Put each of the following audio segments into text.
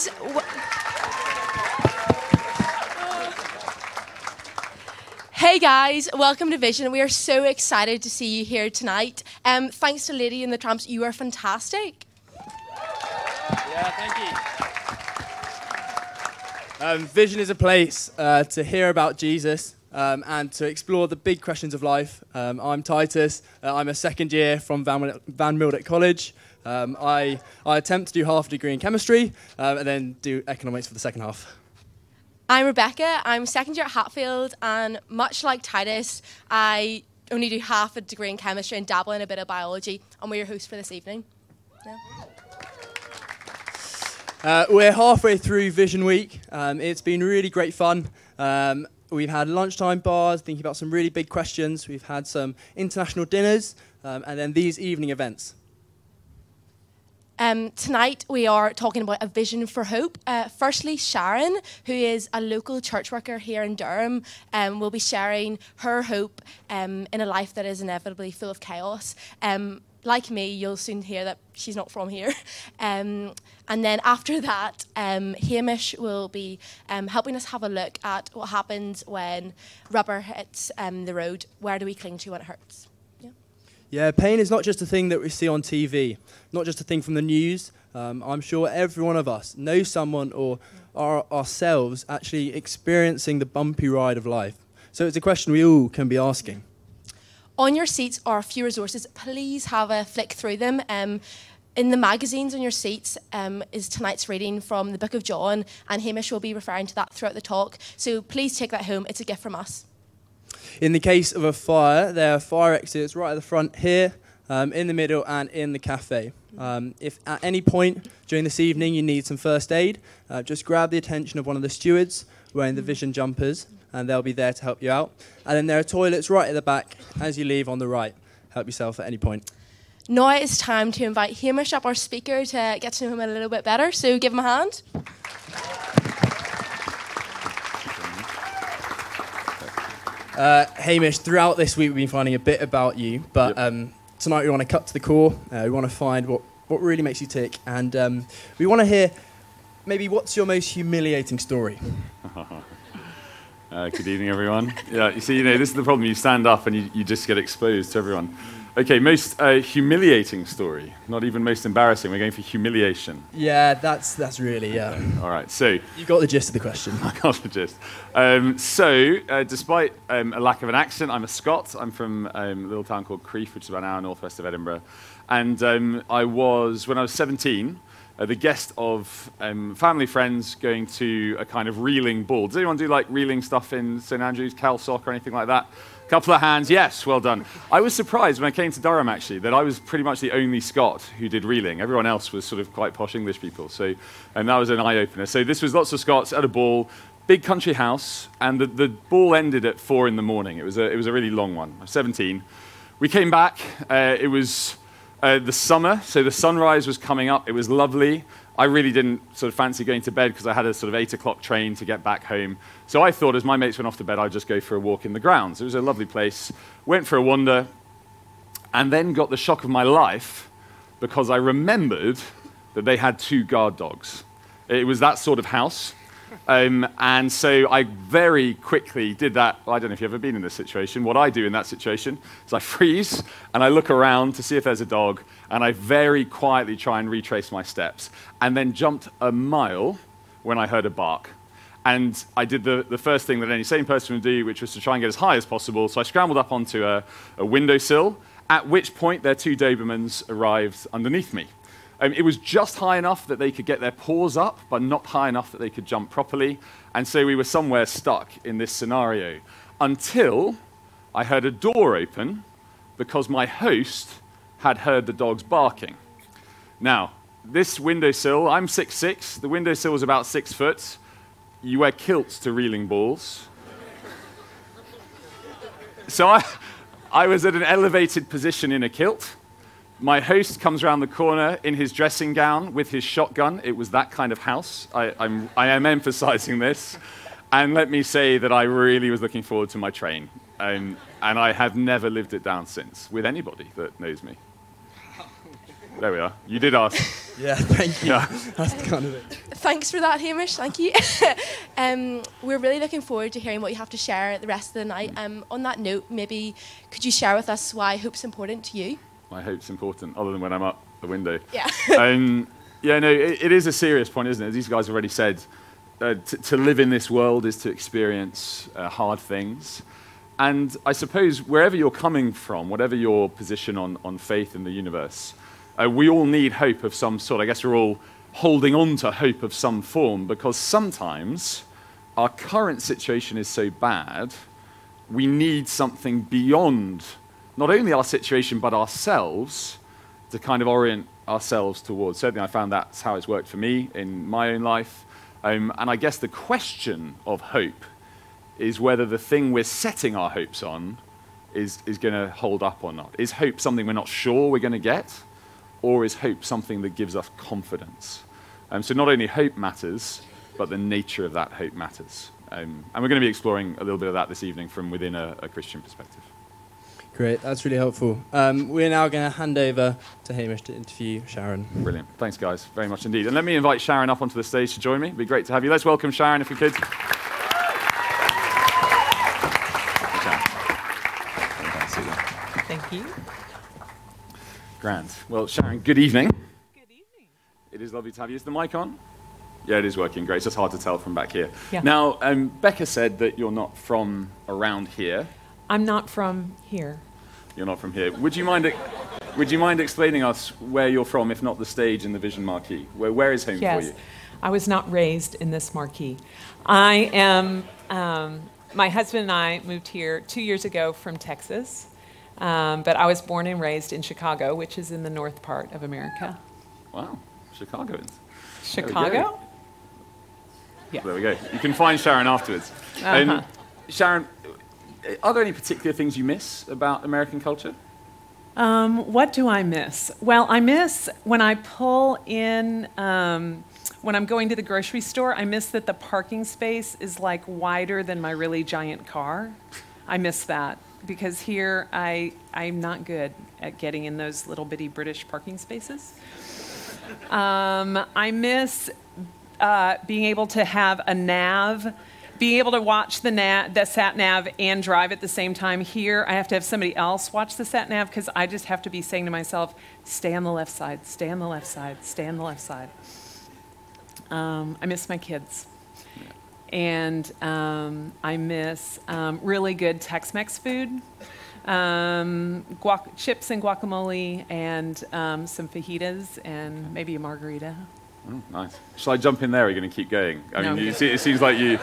guys. Hey guys, welcome to Vision. We are so excited to see you here tonight. Thanks to Lady and the Tramps, you are fantastic. Yeah, thank you. Vision is a place to hear about Jesus and to explore the big questions of life. I'm Titus. I'm a second year from Van Mildert College. I attempt to do half a degree in chemistry and then do economics for the second half. I'm Rebecca. I'm second year at Hatfield, and much like Titus, I only do half a degree in chemistry and dabble in a bit of biology, and we're your hosts for this evening. Yeah. We're halfway through Vision Week. It's been really great fun. We've had lunchtime bars, thinking about some really big questions. We've had some international dinners, and then these evening events. Tonight we are talking about a vision for hope. Firstly, Sharon, who is a local church worker here in Durham, will be sharing her hope in a life that is inevitably full of chaos. Like me, you'll soon hear that she's not from here. And then after that, Hamish will be helping us have a look at what happens when rubber hits the road. Where do we cling to when it hurts? Yeah, pain is not just a thing that we see on TV, not just a thing from the news. I'm sure every one of us knows someone or are ourselves actually experiencing the bumpy ride of life. So it's a question we all can be asking. On your seats are a few resources. Please have a flick through them. In the magazines on your seats is tonight's reading from the Book of John, and Hamish will be referring to that throughout the talk. So please take that home. It's a gift from us. In the case of a fire, there are fire exits right at the front here, in the middle and in the cafe. If at any point during this evening you need some first aid, just grab the attention of one of the stewards wearing the Vision jumpers, and they'll be there to help you out. And then there are toilets right at the back as you leave on the right. Help yourself at any point. Now it's time to invite Hamish up, our speaker, to get to know him a little bit better. So give him a hand. Hamish, throughout this week we've been finding a bit about you, but tonight we want to cut to the core. We want to find what really makes you tick, and we want to hear maybe what's your most humiliating story. Good evening, everyone. Yeah, you see, this is the problem. You stand up and you just get exposed to everyone. Okay, most humiliating story. Not even most embarrassing. We're going for humiliation. Yeah, that's really, yeah. All right, so... You got the gist of the question. I got the gist. Despite a lack of an accent, I'm a Scot. I'm from a little town called Crieff, which is about an hour northwest of Edinburgh. And when I was 17, the guest of family friends going to a kind of reeling ball. Does anyone do like reeling stuff in St Andrews, Calsock or anything like that? Couple of hands, yes, well done. I was surprised when I came to Durham, actually, that I was pretty much the only Scot who did reeling. Everyone else was sort of quite posh English people, so that was an eye-opener. So this was lots of Scots at a ball, big country house, and the ball ended at 4 in the morning. It was a really long one. I was 17. We came back. It was the summer, so the sunrise was coming up. It was lovely. I really didn't sort of fancy going to bed because I had a sort of 8 o'clock train to get back home. So I thought as my mates went off to bed, I'd just go for a walk in the grounds. It was a lovely place. Went for a wander, and then got the shock of my life because I remembered that they had 2 guard dogs. It was that sort of house. And so I very quickly did that. Well, I don't know if you've ever been in this situation. What I do in that situation is I freeze and I look around to see if there's a dog, and I very quietly try and retrace my steps, and then jumped a mile when I heard a bark. And I did the first thing that any sane person would do, which was to try and get as high as possible. So I scrambled up onto a windowsill, at which point their 2 Dobermans arrived underneath me. It was just high enough that they could get their paws up, but not high enough that they could jump properly. And so we were somewhere stuck in this scenario until I heard a door open because my host had heard the dogs barking. Now, this windowsill, I'm 6'6", the windowsill was about 6 foot. You wear kilts to reeling balls. So I was at an elevated position in a kilt. My host comes around the corner in his dressing gown with his shotgun. It was that kind of house. I am emphasizing this. And let me say that I really was looking forward to my train. And I have never lived it down since with anybody that knows me. There we are. You did ask. Yeah, thank you. Yeah. That's kind of it. Thanks for that, Hamish. Thank you. We're really looking forward to hearing what you have to share the rest of the night. On that note, maybe could you share with us why hope's important to you? My hope's important, other than when I'm up the window. Yeah. Yeah, no, it is a serious point, isn't it? As these guys have already said, to live in this world is to experience hard things. And I suppose wherever you're coming from, whatever your position on faith in the universe, we all need hope of some sort. I guess we're all holding on to hope of some form, because sometimes our current situation is so bad, we need something beyond not only our situation but ourselves to kind of orient ourselves towards. Certainly I found that's how it's worked for me in my own life. And I guess the question of hope is whether the thing we're setting our hopes on is going to hold up or not. Is hope something we're not sure we're going to get? Or is hope something that gives us confidence? So not only hope matters, but the nature of that hope matters. And we're going to be exploring a little bit of that this evening from within a Christian perspective. Great, that's really helpful. We're now going to hand over to Hamish to interview Sharon. Brilliant. Thanks, guys, very much indeed. And let me invite Sharon up onto the stage to join me. It'd be great to have you. Let's welcome Sharon, if we could. Thank you. Grand. Well, Sharon, good evening. Good evening. It is lovely to have you. Is the mic on? Yeah, it is working. Great. It's just hard to tell from back here. Yeah. Now, Becca said that you're not from around here. I'm not from here. You're not from here. Would you mind explaining us where you're from, if not the stage and the Vision Marquee? Where is home for you? I was not raised in this marquee. I am, my husband and I moved here 2 years ago from Texas, but I was born and raised in Chicago, which is in the north part of America. Wow, Chicagoans. Chicago? Yeah. There we go. You can find Sharon afterwards. Sharon, are there any particular things you miss about American culture? What do I miss? Well, I miss when I pull in, when I'm going to the grocery store, I miss that the parking space is like wider than my really giant car. I miss that because here I'm not good at getting in those little bitty British parking spaces. I miss being able to have a nav, being able to watch the sat nav and drive at the same time. Here, I have to have somebody else watch the sat nav because I just have to be saying to myself, stay on the left side, stay on the left side, stay on the left side. I miss my kids. And I miss really good Tex-Mex food, chips and guacamole, and some fajitas, and maybe a margarita. Oh, nice. Shall I jump in there, or are you going to keep going? I No. mean, it seems like you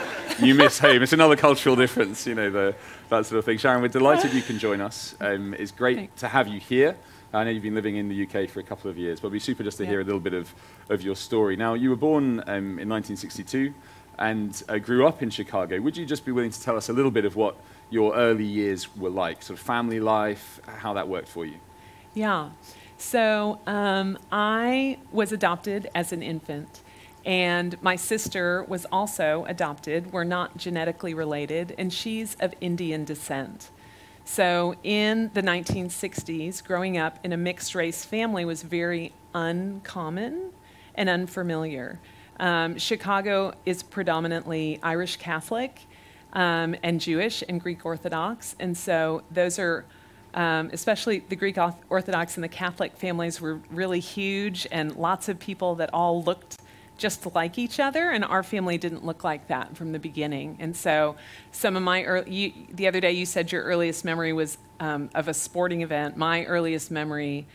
miss home. It's another cultural difference, you know, that sort of thing. Sharon, we're delighted you can join us. It's great to have you here. I know you've been living in the UK for a couple of years, but it'd be super just to hear a little bit of your story. Now, you were born in 1962 and grew up in Chicago. Would you just be willing to tell us a little bit of what your early years were like, sort of family life, how that worked for you? Yeah. So I was adopted as an infant, and my sister was also adopted. We're not genetically related, and she's of Indian descent. So in the 1960s, growing up in a mixed-race family was very uncommon and unfamiliar. Chicago is predominantly Irish Catholic and Jewish and Greek Orthodox, and so those are especially the Greek Orthodox and the Catholic families were really huge, and lots of people that all looked just like each other, and our family didn't look like that from the beginning. And so some of my the other day you said your earliest memory was of a sporting event. My earliest memory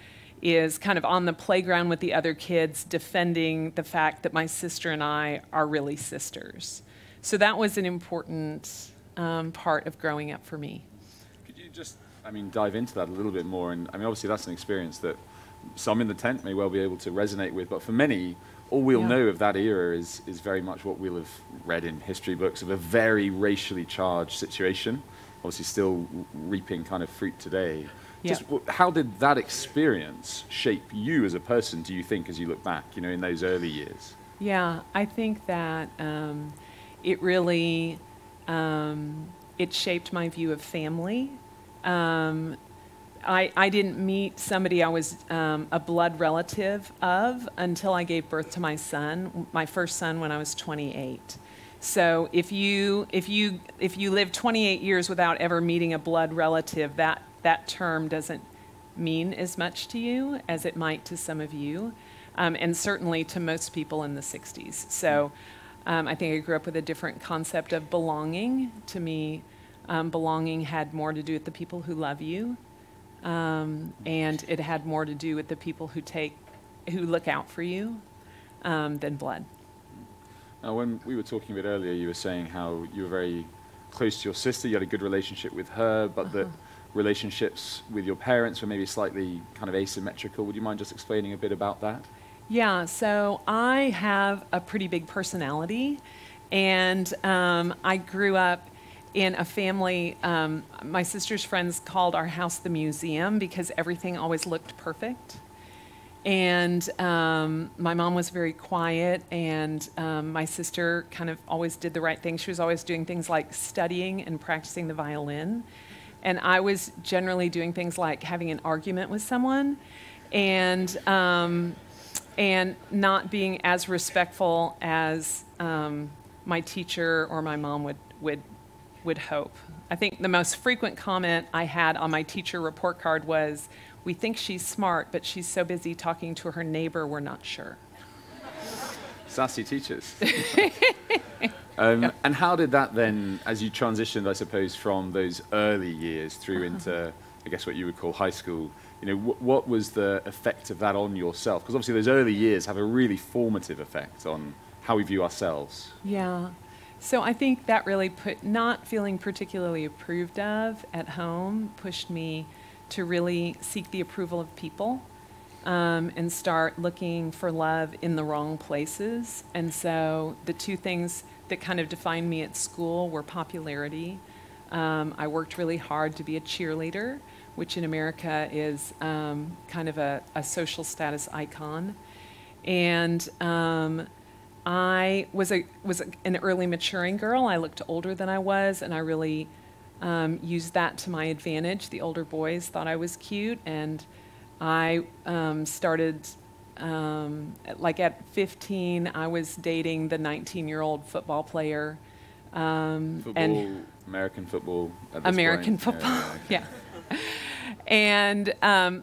is kind of on the playground with the other kids defending the fact that my sister and I are really sisters. So that was an important part of growing up for me. Could you just, dive into that a little bit more? And obviously that's an experience that some in the tent may well be able to resonate with, but for many, all we'll know of that era is very much what we'll have read in history books of a very racially charged situation, obviously still reaping kind of fruit today. Just how did that experience shape you as a person, do you think, as you look back, in those early years? Yeah, I think that it really, it shaped my view of family. I didn't meet somebody I was a blood relative of until I gave birth to my first son, when I was 28. So if you live 28 years without ever meeting a blood relative, that term doesn't mean as much to you as it might to some of you, and certainly to most people in the 60s. So I think I grew up with a different concept of belonging. To me, belonging had more to do with the people who love you, and it had more to do with the people who look out for you than blood. Now, when we were talking a bit earlier, you were saying how you were very close to your sister, you had a good relationship with her, but that relationships with your parents were maybe slightly kind of asymmetrical. Would you mind just explaining a bit about that? Yeah, so I have a pretty big personality, and I grew up in a family, my sister's friends called our house the museum because everything always looked perfect. And my mom was very quiet, and my sister kind of always did the right thing. She was always doing things like studying and practicing the violin. And I was generally doing things like having an argument with someone and not being as respectful as my teacher or my mom would hope. I think the most frequent comment I had on my teacher report card was, "We think she's smart, but she's so busy talking to her neighbor, we're not sure." Sassy teachers. And how did that then, as you transitioned, I suppose, from those early years through into, I guess, what you would call high school, what was the effect of that on yourself? Because obviously those early years have a really formative effect on how we view ourselves. Yeah. So I think that really not feeling particularly approved of at home pushed me to really seek the approval of people and start looking for love in the wrong places. And so the two things that kind of defined me at school were popularity. I worked really hard to be a cheerleader, which in America is kind of a social status icon. And I was an early maturing girl. I looked older than I was, and I really used that to my advantage. The older boys thought I was cute, and I started, like at 15, I was dating the 19-year-old football player. American football at this American point. football, yeah. And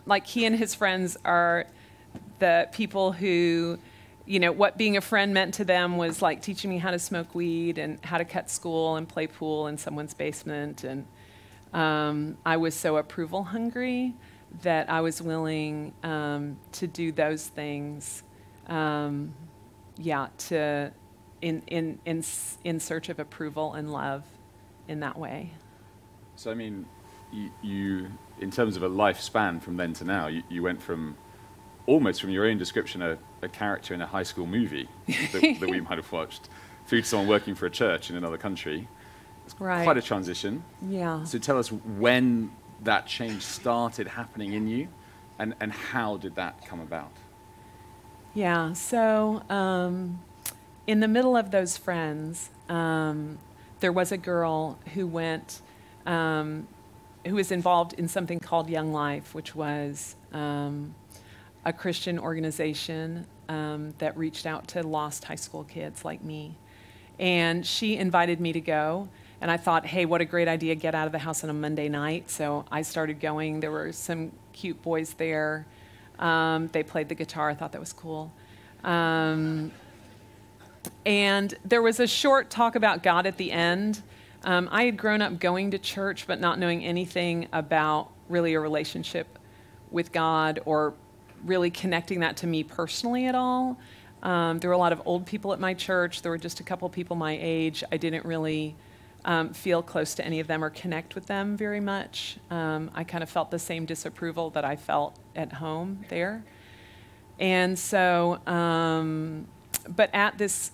like he and his friends are the people who, what being a friend meant to them was like teaching me how to smoke weed and how to cut school and play pool in someone's basement. And I was so approval hungry that I was willing to do those things, in search of approval and love in that way. So, I mean, you in terms of a lifespan from then to now, you went from almost, from your own description, a character in a high school movie that we might have watched, through to someone working for a church in another country. It's right. Quite a transition. Yeah. So tell us when that change started happening in you, and how did that come about? Yeah, so in the middle of those friends, there was a girl who went, who was involved in something called Young Life, which was a Christian organization that reached out to lost high school kids like me. And she invited me to go. And I thought, hey, what a great idea, get out of the house on a Monday night. So I started going. There were some cute boys there. They played the guitar. I thought that was cool. And there was a short talk about God at the end. I had grown up going to church, but not knowing anything about really a relationship with God or really connecting that to me personally at all. There were a lot of old people at my church. There were just a couple people my age. I didn't really feel close to any of them or connect with them very much. I kind of felt the same disapproval that I felt at home there. And so, but at this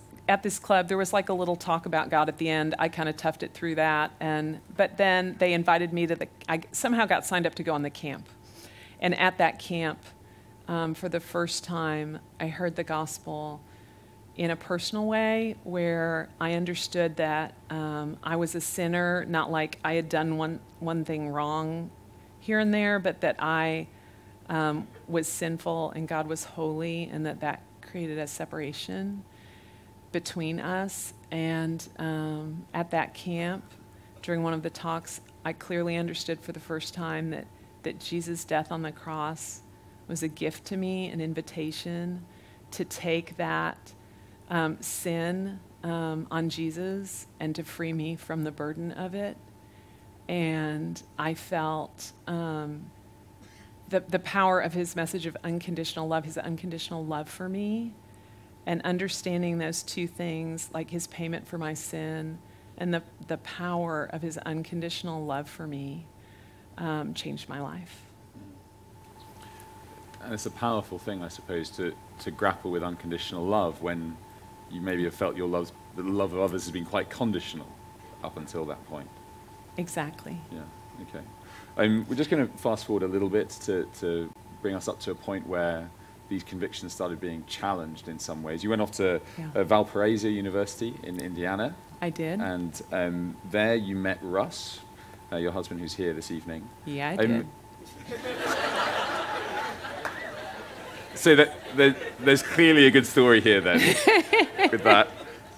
club, there was like a little talk about God at the end. I kind of toughed it through that. But then they invited me to I somehow got signed up to go on the camp. And at that camp, for the first time, I heard the gospel in a personal way where I understood that I was a sinner, not like I had done one thing wrong here and there, but that I was sinful and God was holy, and that created a separation between us. And at that camp, during one of the talks, I clearly understood for the first time that Jesus' death on the cross was a gift to me, an invitation to take that sin on Jesus and to free me from the burden of it. And I felt the power of his message of unconditional love, his unconditional love for me, and understanding those two things, like his payment for my sin and the power of his unconditional love for me, changed my life. And it's a powerful thing, I suppose, to grapple with unconditional love when you maybe have felt the love of others has been quite conditional up until that point. Exactly. Yeah, okay. We're just going to fast forward a little bit to bring us up to a point where these convictions started being challenged in some ways. You went off to Valparaiso University in Indiana. I did. And there you met Russ, your husband who's here this evening. Yeah, I did. So there's clearly a good story here then with that.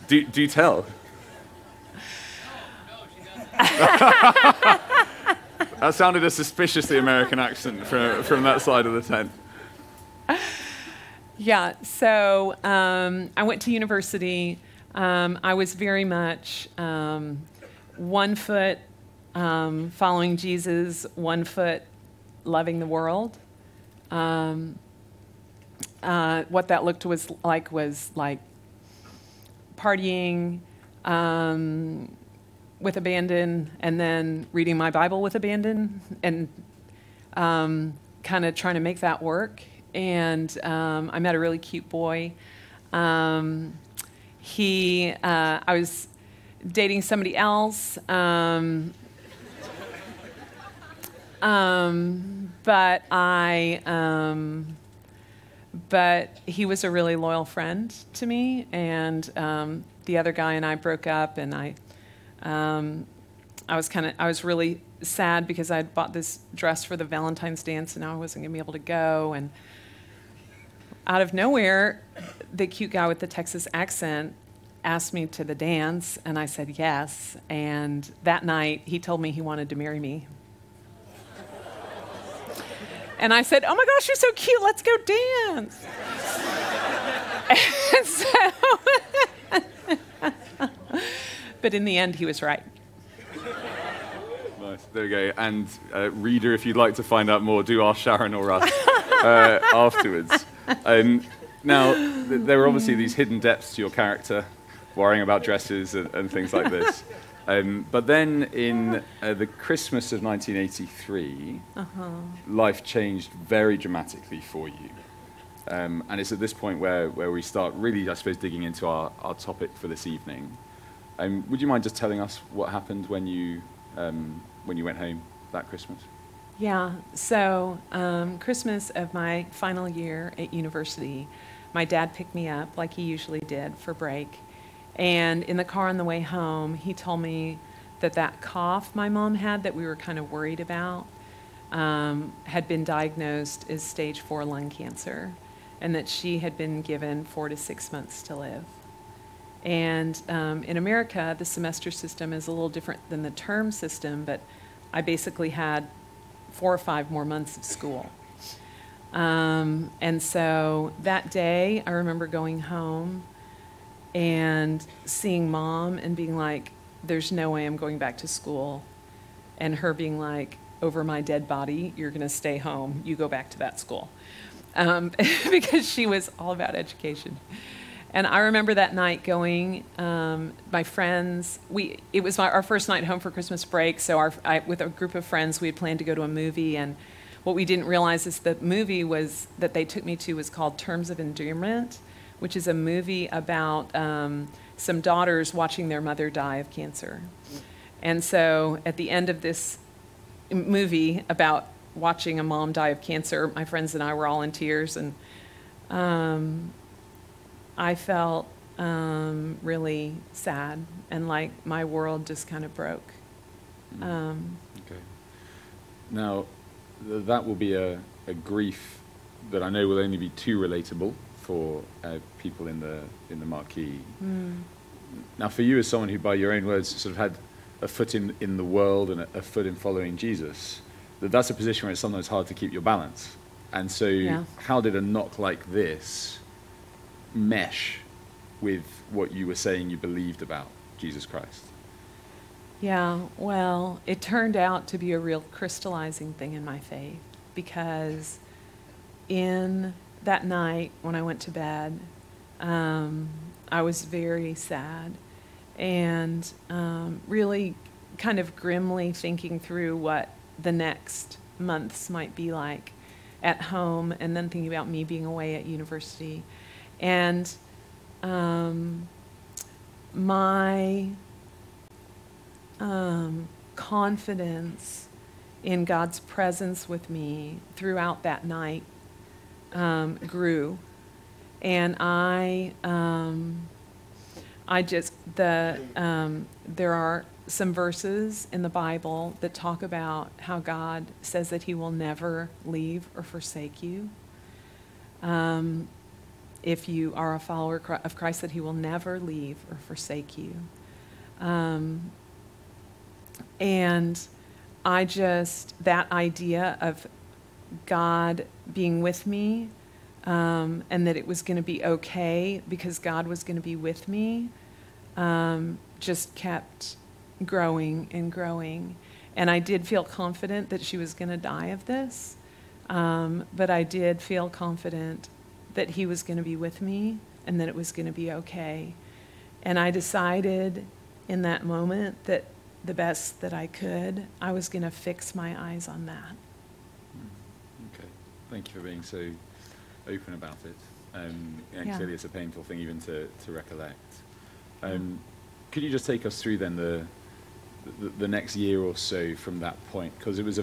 Do tell. That sounded a suspiciously American accent from that side of the tent. Yeah, so I went to university. I was very much 1 foot following Jesus, 1 foot loving the world. What that looked was like partying with abandon, and then reading my Bible with abandon, and kind of trying to make that work. And I met a really cute boy. I was dating somebody else, but he was a really loyal friend to me, and the other guy and I broke up, and I was really sad because I had bought this dress for the Valentine's dance, and now I wasn't going to be able to go. And out of nowhere, the cute guy with the Texas accent asked me to the dance, and I said yes. And that night, he told me he wanted to marry me. And I said, "Oh my gosh, you're so cute, let's go dance." And so, but in the end, he was right. Nice, there we go. And reader, if you'd like to find out more, do ask Sharon or Russ afterwards. Now, there are obviously these hidden depths to your character, worrying about dresses and things like this. But then in the Christmas of 1983, life changed very dramatically for you. And it's at this point where we start really, I suppose, digging into our topic for this evening. Would you mind just telling us what happened when you went home that Christmas? Yeah, so Christmas of my final year at university, my dad picked me up like he usually did for break. And in the car on the way home, he told me that cough my mom had that we were kind of worried about had been diagnosed as stage 4 lung cancer, and that she had been given 4 to 6 months to live. And in America, the semester system is a little different than the term system, but I basically had 4 or 5 more months of school. And so that day, I remember going home and seeing Mom and being like, "There's no way I'm going back to school." And her being like, "Over my dead body, you're going to stay home. You go back to that school." Because she was all about education. And I remember that night going, my friends, it was our first night home for Christmas break, so with a group of friends, we had planned to go to a movie, and what we didn't realize is the movie that they took me to was called Terms of Endearment, which is a movie about some daughters watching their mother die of cancer. And so at the end of this movie about watching a mom die of cancer, my friends and I were all in tears, and I felt really sad, and like my world just kind of broke. Okay. Now, that will be a grief that I know will only be too relatable for people in the marquee. Now, for you as someone who, by your own words, sort of had a foot in the world and a foot in following Jesus, that's a position where it's sometimes hard to keep your balance. And so how did a knock like this mesh with what you were saying you believed about Jesus Christ? Yeah, well, it turned out to be a real crystallizing thing in my faith, because in that night when I went to bed, I was very sad and really kind of grimly thinking through what the next months might be like at home, and then thinking about me being away at university. And my confidence in God's presence with me throughout that night grew. And there are some verses in the Bible that talk about how God says that he will never leave or forsake you. If you are a follower of Christ, that he will never leave or forsake you. And that idea of God being with me, and that it was going to be okay because God was going to be with me, just kept growing and growing. And I did feel confident that she was going to die of this, but I did feel confident that he was going to be with me and that it was going to be okay. And I decided in that moment that the best that I could, I was going to fix my eyes on that. Okay. Thank you for being so open about it. And clearly it's a painful thing even to recollect. Could you just take us through then the next year or so from that point? Because it was a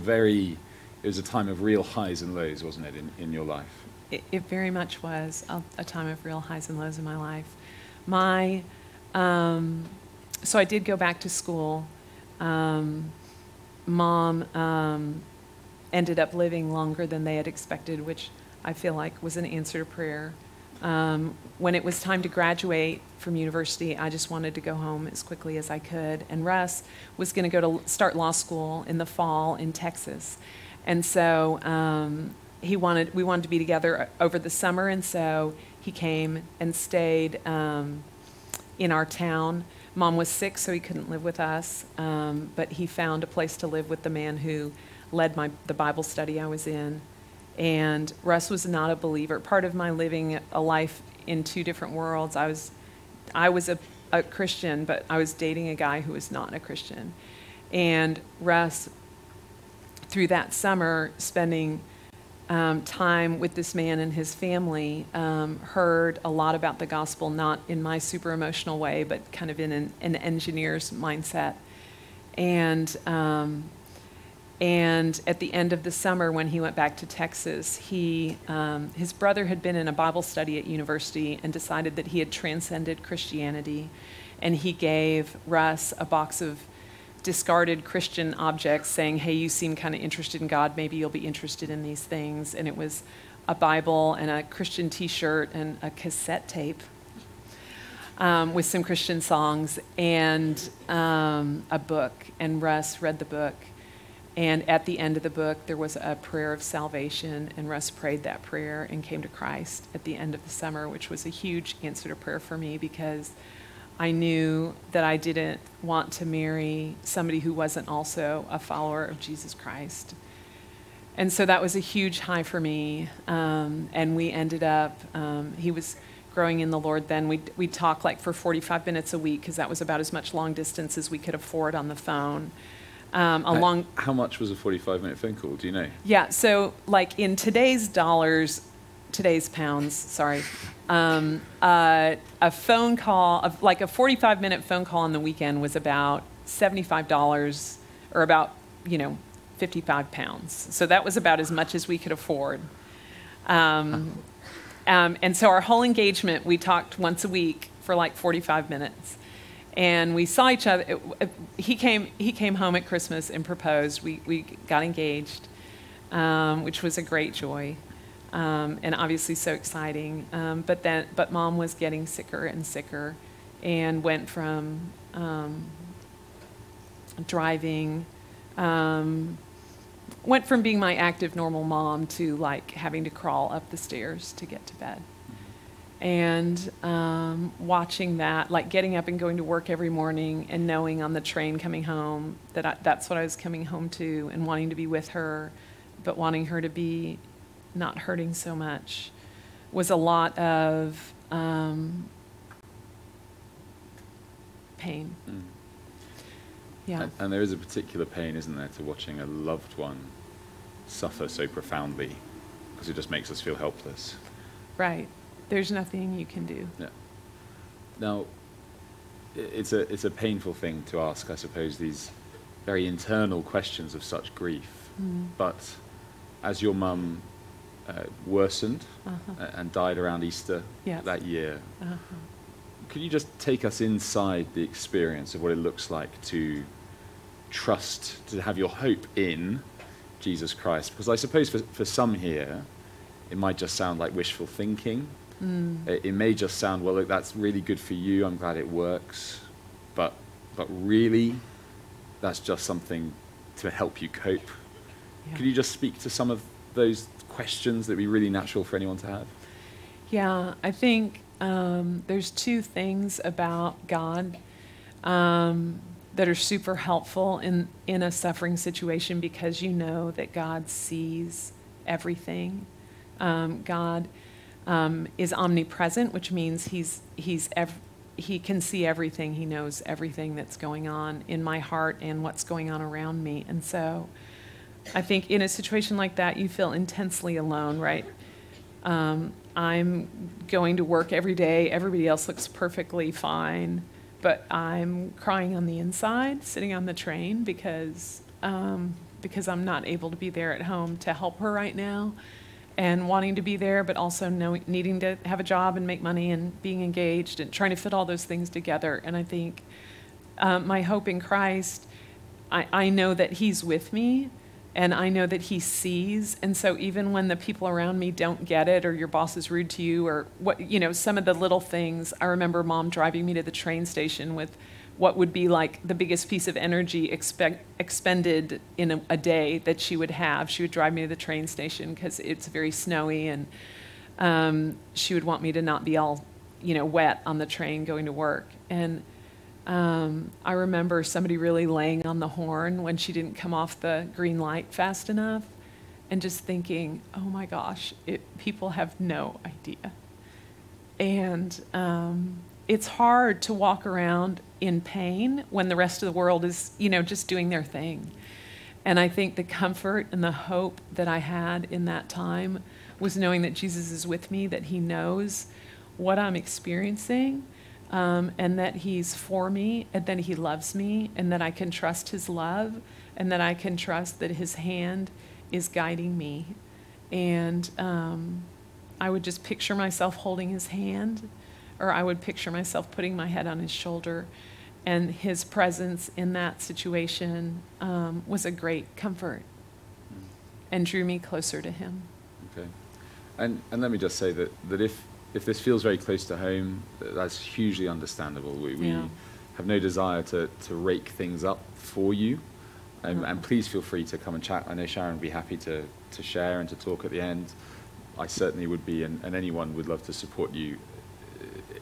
time of real highs and lows, wasn't it, in your life? It very much was a time of real highs and lows in my life. So I did go back to school. Mom ended up living longer than they had expected, which I feel like was an answer to prayer. When it was time to graduate from university, I just wanted to go home as quickly as I could. And Russ was going to start law school in the fall in Texas. And so we wanted to be together over the summer, and so he came and stayed in our town. Mom was sick, so he couldn't live with us, but he found a place to live with the man who led the Bible study I was in. And Russ was not a believer. Part of my living a life in two different worlds, I was a Christian, but I was dating a guy who was not a Christian. And Russ, through that summer, spending time with this man and his family, heard a lot about the gospel, not in my super emotional way, but kind of in an engineer's mindset. And at the end of the summer, when he went back to Texas, his brother had been in a Bible study at university and decided that he had transcended Christianity. And he gave Russ a box of discarded Christian objects saying, hey, you seem kind of interested in God, maybe you'll be interested in these things. And it was a Bible and a Christian t-shirt and a cassette tape with some Christian songs and a book. And Russ read the book. And at the end of the book, there was a prayer of salvation, and Russ prayed that prayer and came to Christ at the end of the summer, which was a huge answer to prayer for me, because I knew that I didn't want to marry somebody who wasn't also a follower of Jesus Christ. And so that was a huge high for me. And we ended up, he was growing in the Lord then. We'd talk like for 45 minutes a week, because that was about as much long distance as we could afford on the phone. How much was a 45-minute phone call? Do you know? Yeah, so like in today's pounds, sorry, a phone call, like a 45-minute phone call on the weekend was about $75 or about, 55 pounds. So that was about as much as we could afford. And so our whole engagement, we talked once a week for like 45 minutes. And we saw each other. He came home at Christmas and proposed. We got engaged. which was a great joy, and obviously so exciting. But Mom was getting sicker and sicker, and went from driving, went from being my active, normal mom to like having to crawl up the stairs to get to bed. And watching that, like getting up and going to work every morning and knowing on the train coming home that that's what I was coming home to, and wanting to be with her, but wanting her to be not hurting so much, was a lot of pain. Mm. Yeah. And there is a particular pain, isn't there, to watching a loved one suffer so profoundly, because it just makes us feel helpless. Right. There's nothing you can do. Yeah. Now, it's a painful thing to ask, I suppose, these very internal questions of such grief. Mm. But as your mum worsened and died around Easter that year, could you just take us inside the experience of what it looks like to trust, to have your hope in Jesus Christ? Because I suppose for some here, it might just sound like wishful thinking. Mm. It may just sound, well, look, that's really good for you, I'm glad it works. But really, that's just something to help you cope. Yeah. Could you just speak to some of those questions that would be really natural for anyone to have? Yeah, I think there's two things about God that are super helpful in a suffering situation, because you know that God sees everything. God is omnipresent, which means he can see everything. He knows everything that's going on in my heart and what's going on around me. And so I think in a situation like that, you feel intensely alone, right? I'm going to work every day. Everybody else looks perfectly fine, but I'm crying on the inside, sitting on the train because I'm not able to be there at home to help her right now, and wanting to be there, but also needing to have a job and make money and being engaged and trying to fit all those things together. And I think my hope in Christ, I know that he's with me, and I know that he sees. And so even when the people around me don't get it, or your boss is rude to you, or some of the little things, I remember Mom driving me to the train station with what would be like the biggest piece of energy expended in a day that she would have. She would drive me to the train station because it's very snowy, and she would want me to not be all, wet on the train going to work. And I remember somebody really laying on the horn when she didn't come off the green light fast enough, and just thinking, oh my gosh, people have no idea. And it's hard to walk around in pain when the rest of the world is, just doing their thing. And I think the comfort and the hope that I had in that time was knowing that Jesus is with me, that he knows what I'm experiencing, and that he's for me, and that he loves me, and that I can trust his love, and that I can trust that his hand is guiding me. And I would just picture myself holding his hand, or I would picture myself putting my head on his shoulder, and his presence in that situation was a great comfort and drew me closer to him. Okay. And let me just say that if this feels very close to home, that's hugely understandable. We have no desire to rake things up for you. And please feel free to come and chat. I know Sharon would be happy to share and to talk at the end. I certainly would be, and anyone would love to support you.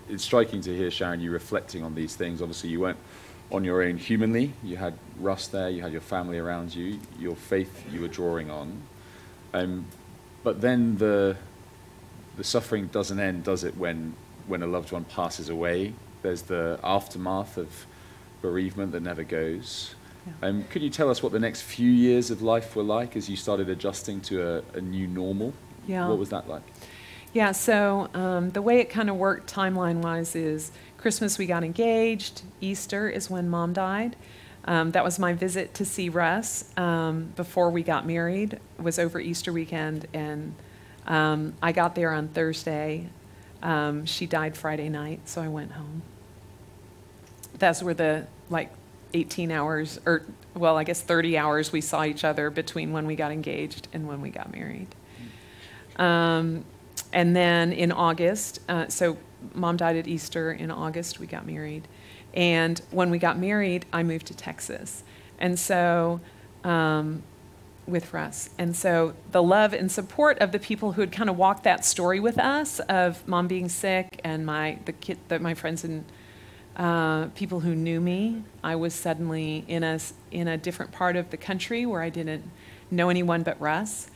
It's striking to hear, Sharon, you reflecting on these things. Obviously, you weren't on your own humanly. You had Russ there, you had your family around you, your faith you were drawing on. But then the suffering doesn't end, does it, when a loved one passes away? There's the aftermath of bereavement that never goes. Yeah. Could you tell us what the next few years of life were like as you started adjusting to a new normal? Yeah. What was that like? Yeah, so the way it kind of worked timeline-wise is Christmas we got engaged, Easter is when Mom died. That was my visit to see Russ before we got married. It was over Easter weekend, and I got there on Thursday. She died Friday night, so I went home. Those were the 18 hours, or well, I guess 30 hours we saw each other between when we got engaged and when we got married. And then in August, so Mom died at Easter. In August, we got married. And when we got married, I moved to Texas. And so, with Russ. And so the love and support of the people who had kind of walked that story with us of Mom being sick and my friends and people who knew me, I was suddenly in a different part of the country where I didn't know anyone but Russ.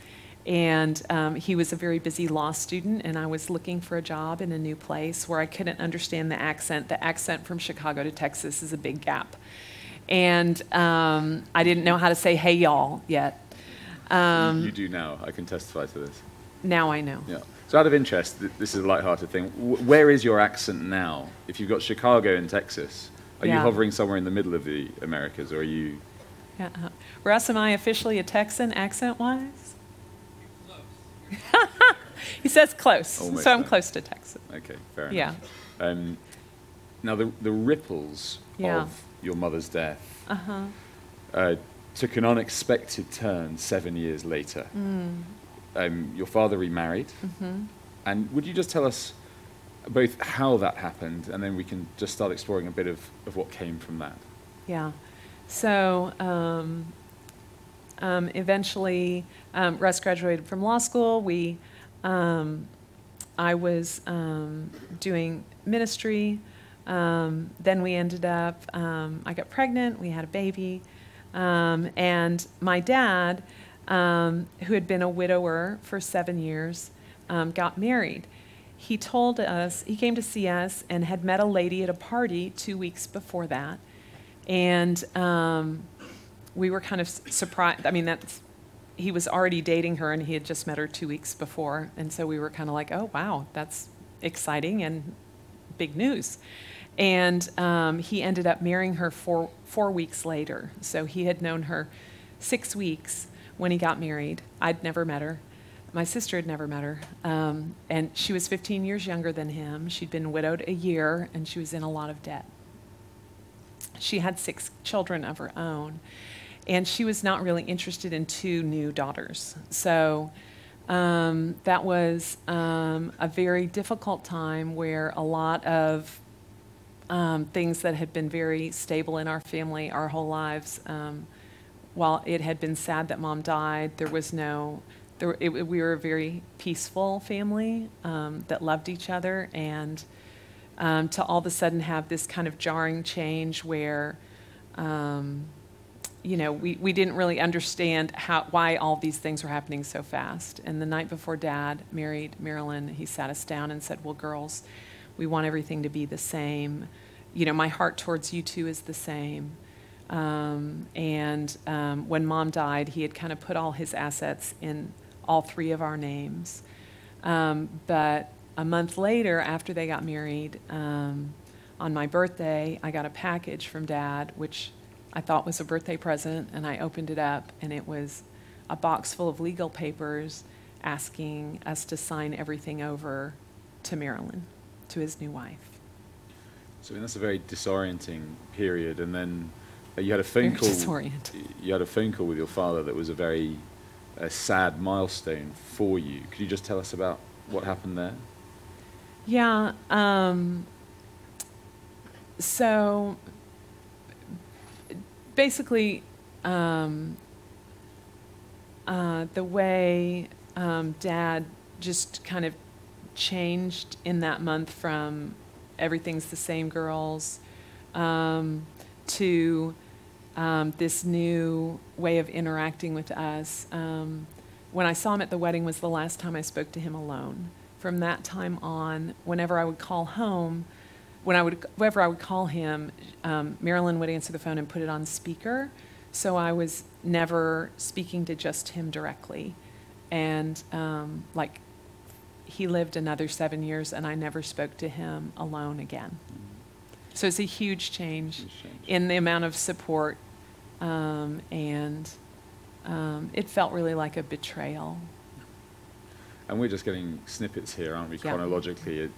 And he was a very busy law student, and I was looking for a job in a new place where I couldn't understand the accent. The accent from Chicago to Texas is a big gap. And I didn't know how to say, hey, y'all, yet. You do now. I can testify to this. Now I know. Yeah. So out of interest, this is a lighthearted thing. Where is your accent now? If you've got Chicago and Texas, are you hovering somewhere in the middle of the Americas, or are you... Yeah. Russ, am I officially a Texan accent-wise? He says close, Almost so I'm there. close to Texas. Okay, fair enough. Yeah. Now, the ripples of your mother's death took an unexpected turn 7 years later. Your father remarried. And would you just tell us both how that happened, and then we can just start exploring a bit of what came from that? Yeah. So eventually, Russ graduated from law school. I was doing ministry. Then we ended up, I got pregnant, we had a baby. And my dad, who had been a widower for 7 years, got married. He told us, he came to see us and had met a lady at a party 2 weeks before that. And we were kind of surprised. I mean, he was already dating her, and he had just met her 2 weeks before. And so we were kind of like, oh, wow, that's exciting and big news. And he ended up marrying her 4 weeks later. So he had known her 6 weeks when he got married. I'd never met her. My sister had never met her. And she was 15 years younger than him. She'd been widowed a year, and she was in a lot of debt. She had 6 children of her own. And she was not really interested in 2 new daughters. So that was a very difficult time where a lot of things that had been very stable in our family our whole lives, while it had been sad that Mom died, there was no, we were a very peaceful family that loved each other. And to all of a sudden have this kind of jarring change where you know, we didn't really understand why all these things were happening so fast. And the night before Dad married Marilyn, he sat us down and said, well, girls, we want everything to be the same. You know, my heart towards you two is the same. When Mom died, he had kind of put all his assets in all 3 of our names. But a month later, after they got married, on my birthday, I got a package from Dad, which I thought was a birthday present, and I opened it up, and it was a box full of legal papers asking us to sign everything over to Marilyn, to his new wife. So that's a very disorienting period, and then you had a phone call. You had a phone call with your father that was a very sad milestone for you. Could you just tell us about what happened there? Yeah. So basically, the way Dad just kind of changed in that month from everything's the same, girls, to this new way of interacting with us. When I saw him at the wedding was the last time I spoke to him alone. From that time on, whenever I would call home, whenever I would call him, Marilyn would answer the phone and put it on speaker, so I was never speaking to just him directly. And like, he lived another 7 years, and I never spoke to him alone again. So it's a huge change in the amount of support, and it felt really like a betrayal. And we're just getting snippets here, aren't we, chronologically?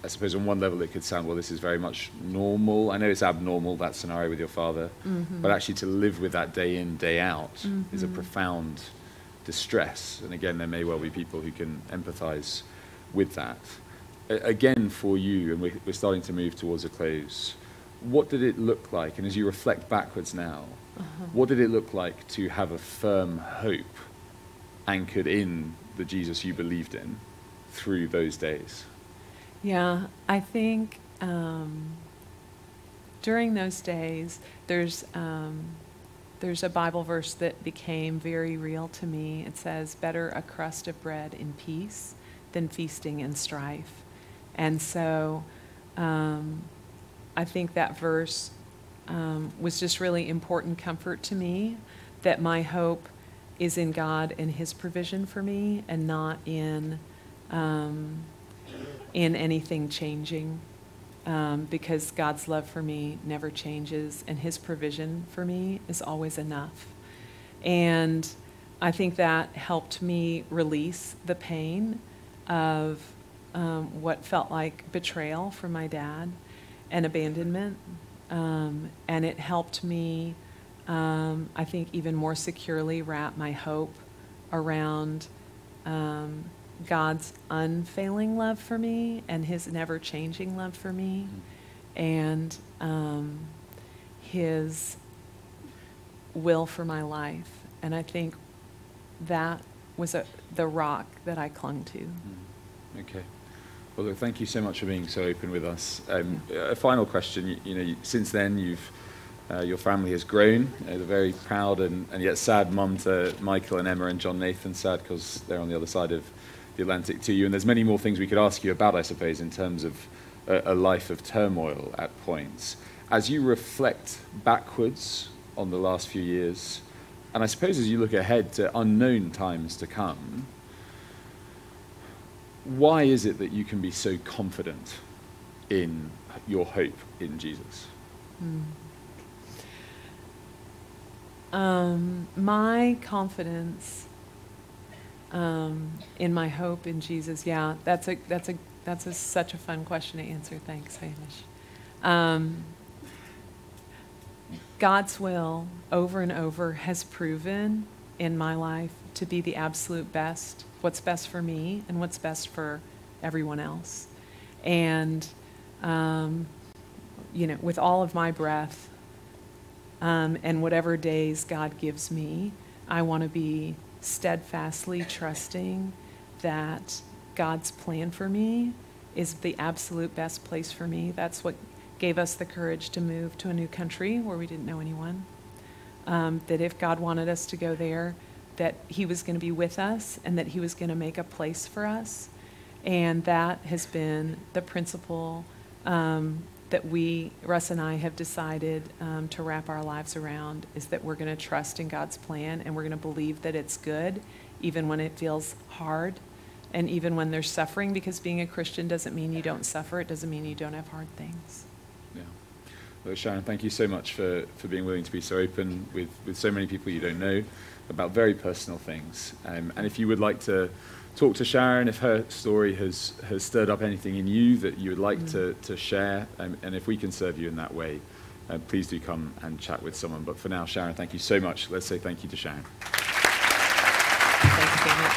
I suppose on one level it could sound, well, this is very much normal. I know it's abnormal, that scenario with your father, but actually to live with that day in, day out is a profound distress. And again, there may well be people who can empathize with that. Again, for you, and we're starting to move towards a close, what did it look like? And as you reflect backwards now, what did it look like to have a firm hope anchored in the Jesus you believed in through those days? Yeah, I think during those days, there's a Bible verse that became very real to me. It says, "Better a crust of bread in peace than feasting in strife." And so I think that verse was just really important comfort to me, that my hope is in God and his provision for me, and not in anything changing, because God's love for me never changes, and his provision for me is always enough. And I think that helped me release the pain of what felt like betrayal from my dad and abandonment. And it helped me, I think, even more securely wrap my hope around God's unfailing love for me and his never-changing love for me, and his will for my life. And I think that was the rock that I clung to. Okay. Well, look, thank you so much for being so open with us. A final question. Since then, your family has grown. They're very proud and yet sad mum to Michael and Emma and John Nathan. Sad because they're on the other side of the Atlantic to you. And there's many more things we could ask you about, I suppose, in terms of a life of turmoil at points. As you reflect backwards on the last few years, and I suppose as you look ahead to unknown times to come, why is it that you can be so confident in your hope in Jesus? My confidence in my hope in Jesus, yeah, that's such a fun question to answer. Thanks, Hamish. God's will over and over has proven in my life to be the absolute best, what's best for me and what's best for everyone else. And, with all of my breath and whatever days God gives me, I want to be steadfastly trusting that God's plan for me is the absolute best place for me. That's what gave us the courage to move to a new country where we didn't know anyone. That if God wanted us to go there, that he was going to be with us and that he was going to make a place for us. And that has been the principle that Russ and I have decided to wrap our lives around, is that we're going to trust in God's plan, and we're going to believe that it's good, even when it feels hard, and even when there's suffering, because being a Christian doesn't mean you don't suffer. It doesn't mean you don't have hard things. Yeah. Well, Sharon, thank you so much for being willing to be so open with so many people you don't know about very personal things. And if you would like to talk to Sharon, if her story has stirred up anything in you that you would like to share, and if we can serve you in that way, please do come and chat with someone. But for now, Sharon, thank you so much. Let's say thank you to Sharon. Thank you so much.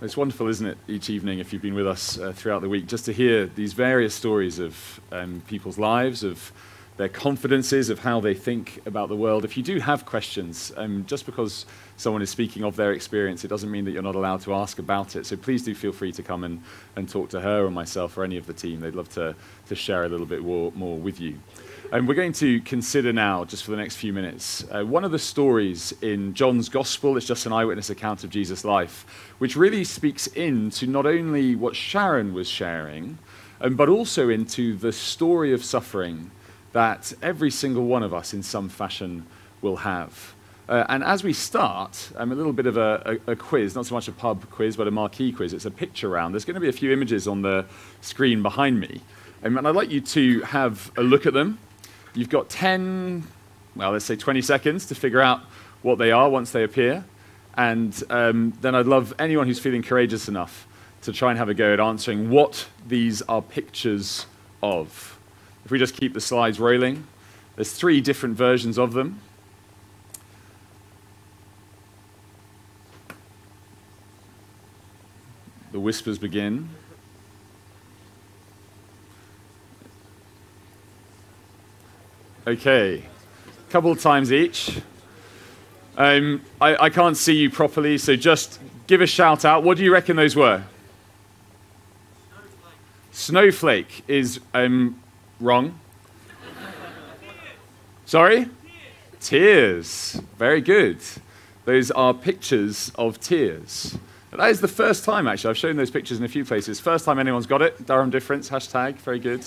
It's wonderful, isn't it, each evening, if you've been with us throughout the week, just to hear these various stories of people's lives, of their confidences, of how they think about the world. If you do have questions, just because someone is speaking of their experience, it doesn't mean that you're not allowed to ask about it. So please do feel free to come and talk to her or myself or any of the team. They'd love to share a little bit more with you. And we're going to consider now, just for the next few minutes, one of the stories in John's Gospel. It's just an eyewitness account of Jesus' life, which really speaks into not only what Sharon was sharing, but also into the story of suffering that every single one of us in some fashion will have. And as we start, a little bit of a quiz, not so much a pub quiz, but a marquee quiz. It's a picture round. There's going to be a few images on the screen behind me. And I'd like you to have a look at them. You've got 10 well, let's say 20 seconds to figure out what they are once they appear. And then I'd love anyone who's feeling courageous enough to try and have a go at answering what these are pictures of. If we just keep the slides rolling, there's 3 different versions of them. The whispers begin. Okay, a couple of times each. I can't see you properly, so just give a shout out. What do you reckon those were? Snowflake is wrong. Sorry? Tears. Very good. Those are pictures of tears. That is the first time, actually. I've shown those pictures in a few places. First time anyone's got it. Durham difference, hashtag. Very good.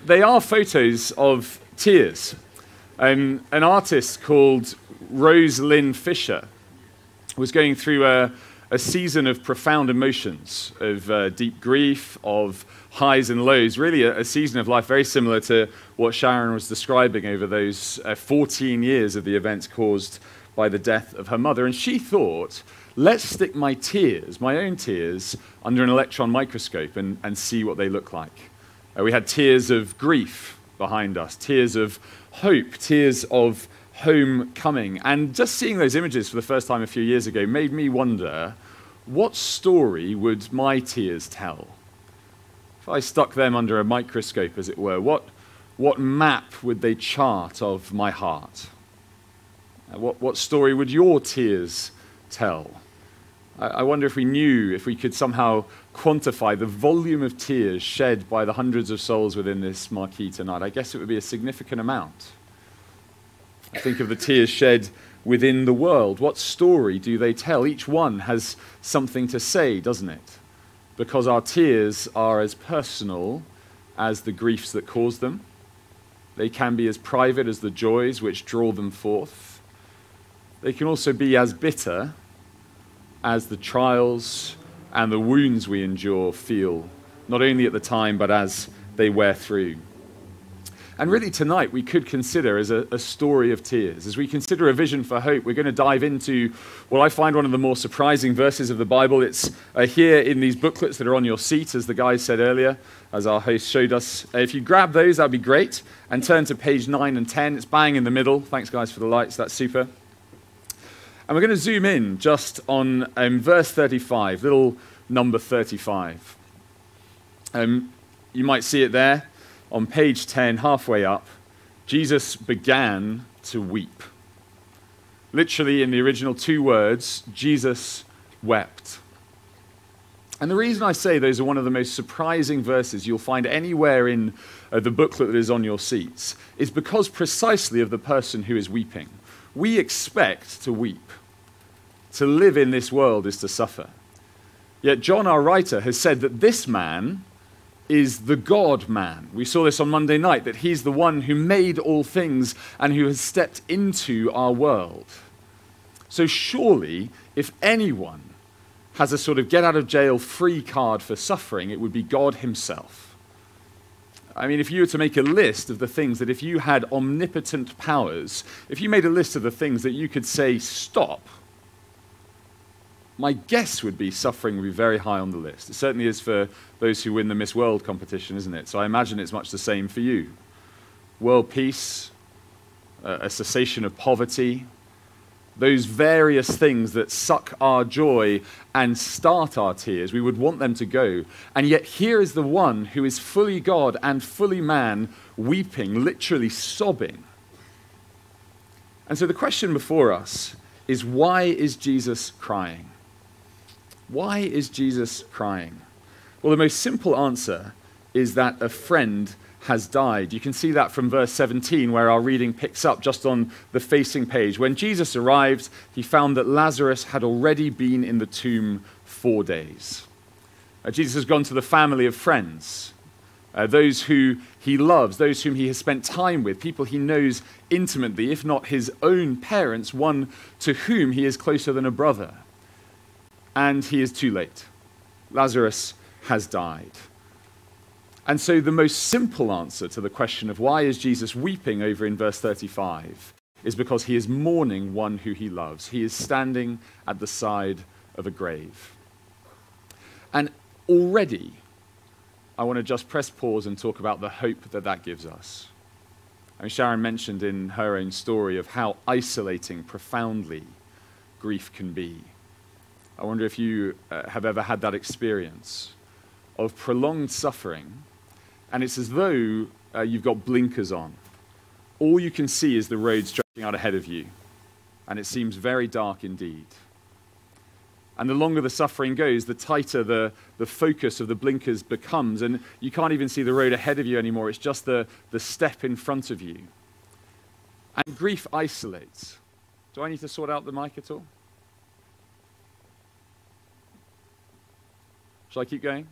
They are photos of tears. An artist called Rose Lynn Fisher was going through a season of profound emotions, of deep grief, of highs and lows, really a season of life very similar to what Sharon was describing over those 14 years of the events caused by the death of her mother. And she thought, let's stick my tears, my own tears, under an electron microscope and see what they look like. We had tears of grief behind us, tears of hope, tears of homecoming. And just seeing those images for the first time a few years ago made me wonder, what story would my tears tell? If I stuck them under a microscope, as it were, what map would they chart of my heart? What story would your tears tell? I wonder if we knew, if we could somehow quantify the volume of tears shed by the hundreds of souls within this marquee tonight. I guess it would be a significant amount. I think of the tears shed within the world. What story do they tell? Each one has something to say, doesn't it? Because our tears are as personal as the griefs that cause them. They can be as private as the joys which draw them forth. They can also be as bitter as the trials and the wounds we endure feel, not only at the time, but as they wear through. And really tonight we could consider as a story of tears. As we consider a vision for hope, we're going to dive into what I find one of the more surprising verses of the Bible. It's here in these booklets that are on your seat, as the guys said earlier, as our host showed us. If you grab those, that'd be great, and turn to page 9 and 10. It's bang in the middle. Thanks, guys, for the lights. That's super. And we're going to zoom in just on verse 35, little number 35. You might see it there on page 10, halfway up. Jesus began to weep. Literally, in the original 2 words, Jesus wept. And the reason I say those are one of the most surprising verses you'll find anywhere in the booklet that is on your seats is because precisely of the person who is weeping. We expect to weep. To live in this world is to suffer. Yet John, our writer, has said that this man is the God-man. We saw this on Monday night, that he's the one who made all things and who has stepped into our world. So surely, if anyone has a sort of get-out-of-jail-free card for suffering, it would be God himself. I mean, if you were to make a list of the things that if you had omnipotent powers, if you made a list of the things that you could say, stop, my guess would be suffering would be very high on the list. It certainly is for those who win the Miss World competition, isn't it? So I imagine it's much the same for you. World peace, a cessation of poverty, those various things that suck our joy and start our tears, we would want them to go. And yet here is the one who is fully God and fully man, weeping, literally sobbing. And so the question before us is, why is Jesus crying? Why is Jesus crying? Well, the most simple answer is that a friend has died. You can see that from verse 17, where our reading picks up just on the facing page. When Jesus arrived, he found that Lazarus had already been in the tomb 4 days. Jesus has gone to the family of friends, those who he loves, those whom he has spent time with, people he knows intimately, if not his own parents, one to whom he is closer than a brother. And he is too late. Lazarus has died. And so the most simple answer to the question of why is Jesus weeping over in verse 35 is because he is mourning one who he loves. He is standing at the side of a grave. And already, I want to just press pause and talk about the hope that that gives us. I mean, Sharon mentioned in her own story of how isolating profoundly grief can be. I wonder if you have ever had that experience of prolonged suffering, and it's as though you've got blinkers on. All you can see is the road stretching out ahead of you, and it seems very dark indeed. And the longer the suffering goes, the tighter the focus of the blinkers becomes, and you can't even see the road ahead of you anymore. It's just the step in front of you. And grief isolates. Do I need to sort out the mic at all? Shall I keep going?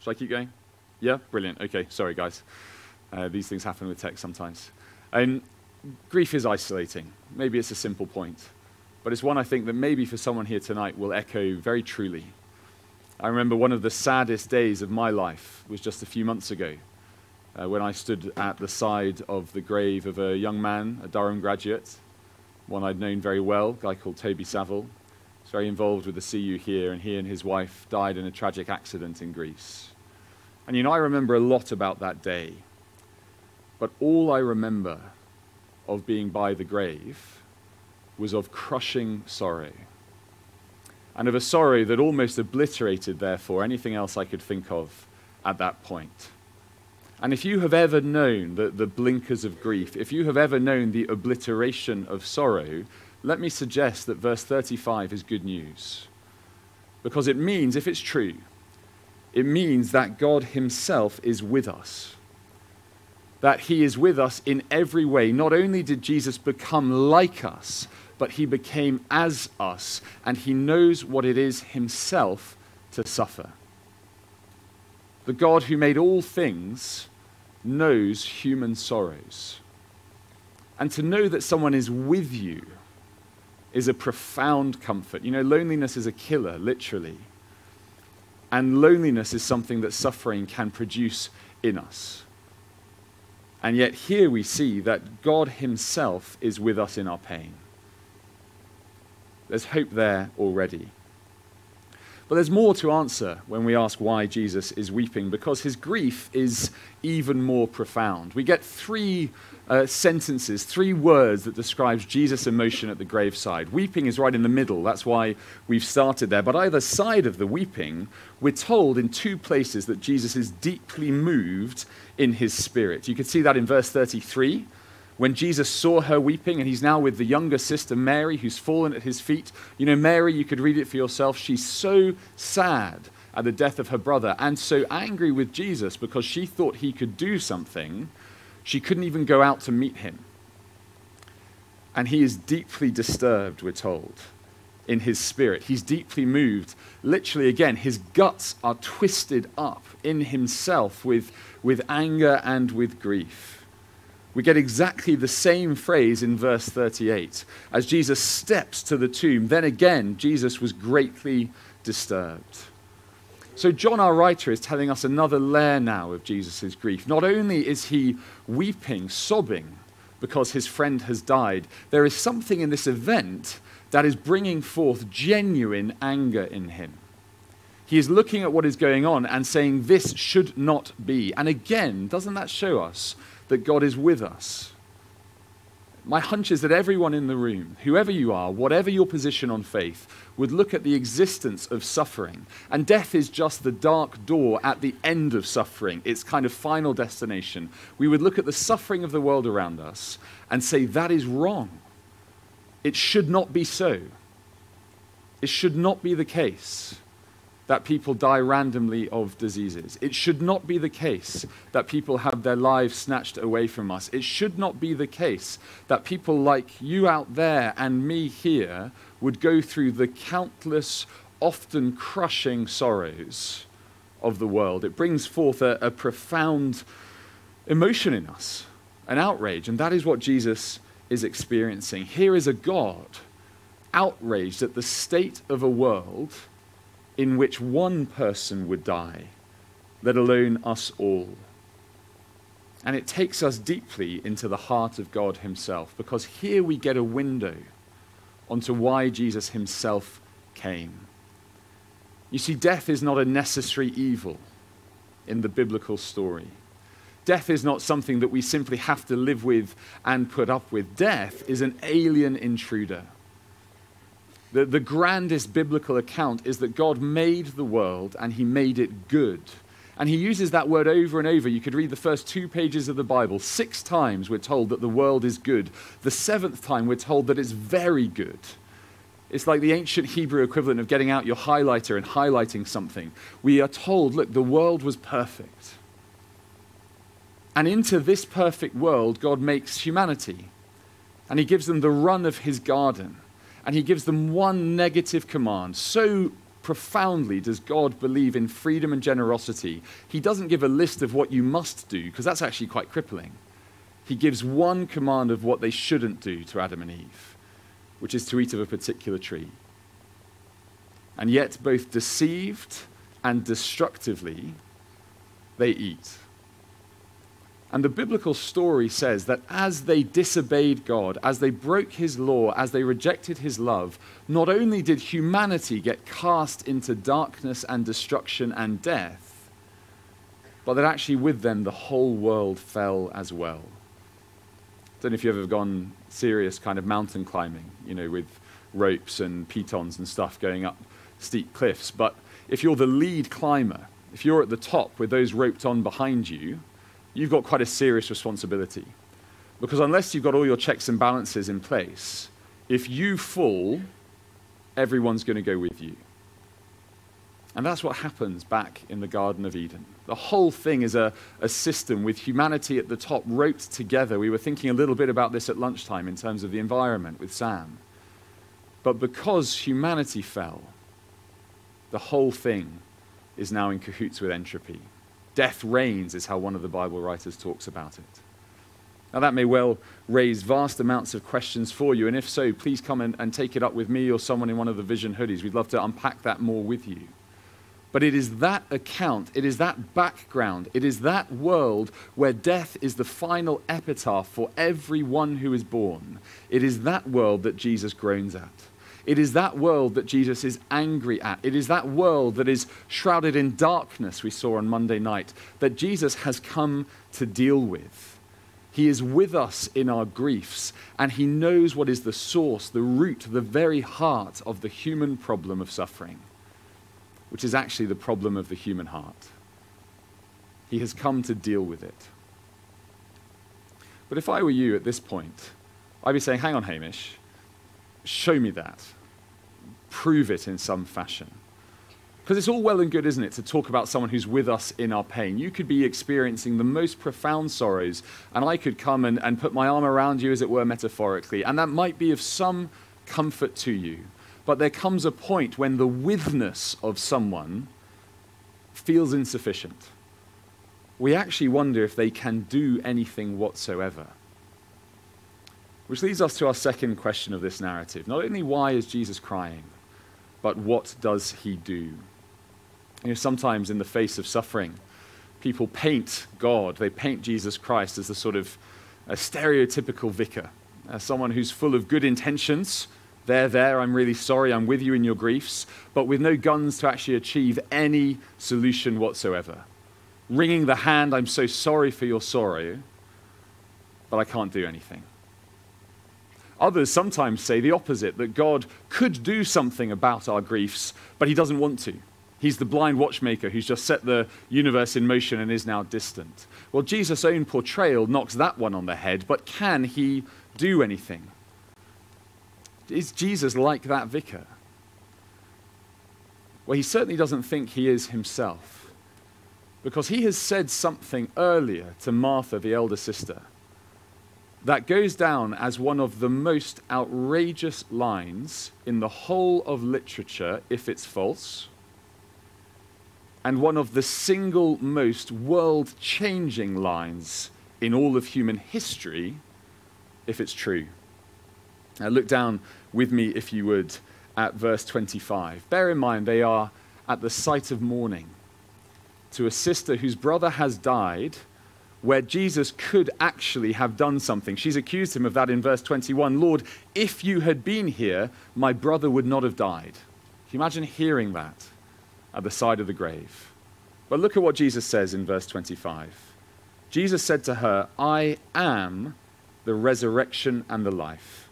Shall I keep going? Yeah? Brilliant. Okay, sorry guys. These things happen with tech sometimes. Grief is isolating. Maybe it's a simple point. But it's one I think that maybe for someone here tonight will echo very truly. I remember one of the saddest days of my life was just a few months ago when I stood at the side of the grave of a young man, a Durham graduate, one I'd known very well, a guy called Toby Saville. He's very involved with the CU here, and he and his wife died in a tragic accident in Greece. And you know, I remember a lot about that day, but all I remember of being by the grave was of crushing sorrow, and of a sorrow that almost obliterated, therefore, anything else I could think of at that point. And if you have ever known the blinkers of grief, if you have ever known the obliteration of sorrow, let me suggest that verse 35 is good news. Because it means, if it's true, it means that God himself is with us. That he is with us in every way. Not only did Jesus become like us, but he became as us, and he knows what it is himself to suffer. The God who made all things knows human sorrows. And to know that someone is with you is a profound comfort. You know, loneliness is a killer, literally. And loneliness is something that suffering can produce in us. And yet here we see that God himself is with us in our pain. There's hope there already. But there's more to answer when we ask why Jesus is weeping, because his grief is even more profound. We get three sentences, three words that describes Jesus' emotion at the graveside. Weeping is right in the middle. That's why we've started there. But either side of the weeping, we're told in two places that Jesus is deeply moved in his spirit. You can see that in verse 33. When Jesus saw her weeping, and he's now with the younger sister, Mary, who's fallen at his feet. You know, Mary, you could read it for yourself. She's so sad at the death of her brother and so angry with Jesus because she thought he could do something. She couldn't even go out to meet him. And he is deeply disturbed, we're told, in his spirit. He's deeply moved. Literally, again, his guts are twisted up in himself with anger and with grief. We get exactly the same phrase in verse 38. As Jesus steps to the tomb, then again, Jesus was greatly disturbed. So John, our writer, is telling us another layer now of Jesus' grief. Not only is he weeping, sobbing, because his friend has died, there is something in this event that is bringing forth genuine anger in him. He is looking at what is going on and saying, this should not be. And again, doesn't that show us that God is with us? My hunch is that everyone in the room, whoever you are, whatever your position on faith, would look at the existence of suffering. And death is just the dark door at the end of suffering, its kind of final destination. We would look at the suffering of the world around us and say, that is wrong. It should not be so. It should not be the case that people die randomly of diseases. It should not be the case that people have their lives snatched away from us. It should not be the case that people like you out there and me here would go through the countless, often crushing sorrows of the world. It brings forth a profound emotion in us, an outrage, and that is what Jesus is experiencing. Here is a God outraged at the state of a world in which one person would die let alone us all. And it takes us deeply into the heart of God himself, because here we get a window onto why Jesus himself came. You see, death is not a necessary evil in the biblical story. Death is not something that we simply have to live with and put up with. Death is an alien intruder. The grandest biblical account is that God made the world and he made it good. And he uses that word over and over. You could read the first 2 pages of the Bible. 6 times we're told that the world is good. The 7th time we're told that it's very good. It's like the ancient Hebrew equivalent of getting out your highlighter and highlighting something. We are told, look, the world was perfect. And into this perfect world, God makes humanity. And he gives them the run of his garden. And he gives them one negative command. So profoundly does God believe in freedom and generosity. He doesn't give a list of what you must do, because that's actually quite crippling. He gives one command of what they shouldn't do to Adam and Eve, which is to eat of a particular tree. And yet, both deceived and destructively, they eat. And the biblical story says that as they disobeyed God, as they broke his law, as they rejected his love, not only did humanity get cast into darkness and destruction and death, but that actually with them the whole world fell as well. I don't know if you've ever gone serious kind of mountain climbing, with ropes and pitons and stuff going up steep cliffs. But if you're the lead climber, if you're at the top with those roped on behind you, you've got quite a serious responsibility. Because unless you've got all your checks and balances in place, if you fall, everyone's going to go with you. And that's what happens back in the Garden of Eden. The whole thing is a system with humanity at the top roped together. We were thinking a little bit about this at lunchtime in terms of the environment with Sam. But because humanity fell, the whole thing is now in cahoots with entropy. Death reigns is how one of the Bible writers talks about it. Now that may well raise vast amounts of questions for you, and if so, please come and take it up with me or someone in one of the Vision hoodies. We'd love to unpack that more with you. But it is that account, it is that background, it is that world where death is the final epitaph for everyone who is born. It is that world that Jesus groans at. It is that world that Jesus is angry at. It is that world that is shrouded in darkness, we saw on Monday night, that Jesus has come to deal with. He is with us in our griefs, and he knows what is the source, the root, the very heart of the human problem of suffering, which is actually the problem of the human heart. He has come to deal with it. But if I were you at this point, I'd be saying, hang on, Hamish, show me that. Prove it in some fashion. Because it's all well and good, isn't it, to talk about someone who's with us in our pain. You could be experiencing the most profound sorrows, and I could come and put my arm around you, as it were, metaphorically, and that might be of some comfort to you. But there comes a point when the withness of someone feels insufficient. We actually wonder if they can do anything whatsoever. Which leads us to our second question of this narrative. Not only why is Jesus crying, but what does he do? Sometimes in the face of suffering, people paint God, they paint Jesus Christ as a sort of a stereotypical vicar, as someone who's full of good intentions. There, I'm really sorry, I'm with you in your griefs, but with no guns to actually achieve any solution whatsoever. Wringing the hand, I'm so sorry for your sorrow, but I can't do anything. Others sometimes say the opposite, that God could do something about our griefs, but he doesn't want to. He's the blind watchmaker who's just set the universe in motion and is now distant. Well, Jesus' own portrayal knocks that one on the head, but can he do anything? Is Jesus like that vicar? Well, he certainly doesn't think he is himself, because he has said something earlier to Martha, the elder sister, that goes down as one of the most outrageous lines in the whole of literature, if it's false, and one of the single most world-changing lines in all of human history, if it's true. Now look down with me, if you would, at verse 25. Bear in mind, they are at the site of mourning. to a sister whose brother has died, where Jesus could actually have done something. She's accused him of that in verse 21. Lord, if you had been here, my brother would not have died. Can you imagine hearing that at the side of the grave? But look at what Jesus says in verse 25. Jesus said to her, I am the resurrection and the life.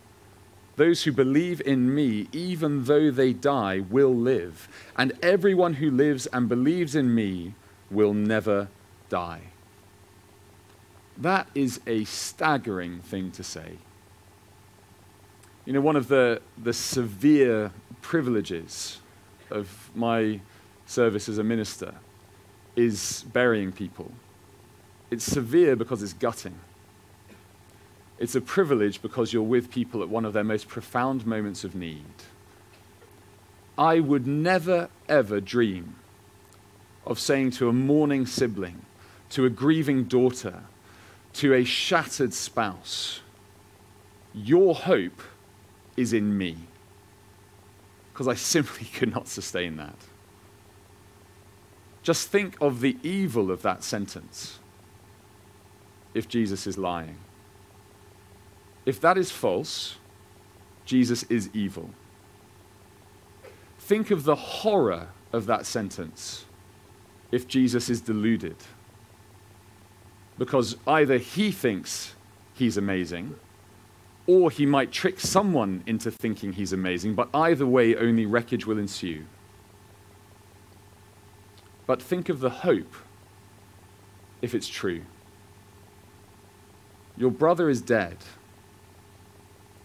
Those who believe in me, even though they die, will live. And everyone who lives and believes in me will never die. That is a staggering thing to say. You know, one of the severe privileges of my service as a minister is burying people. It's severe because it's gutting. It's a privilege because you're with people at one of their most profound moments of need. I would never, ever dream of saying to a mourning sibling, to a grieving daughter, to a shattered spouse, your hope is in me. Because I simply could not sustain that. Just think of the evil of that sentence if Jesus is lying. If that is false, Jesus is evil. Think of the horror of that sentence if Jesus is deluded. Because either he thinks he's amazing, or he might trick someone into thinking he's amazing, but either way, only wreckage will ensue. But think of the hope if it's true. Your brother is dead,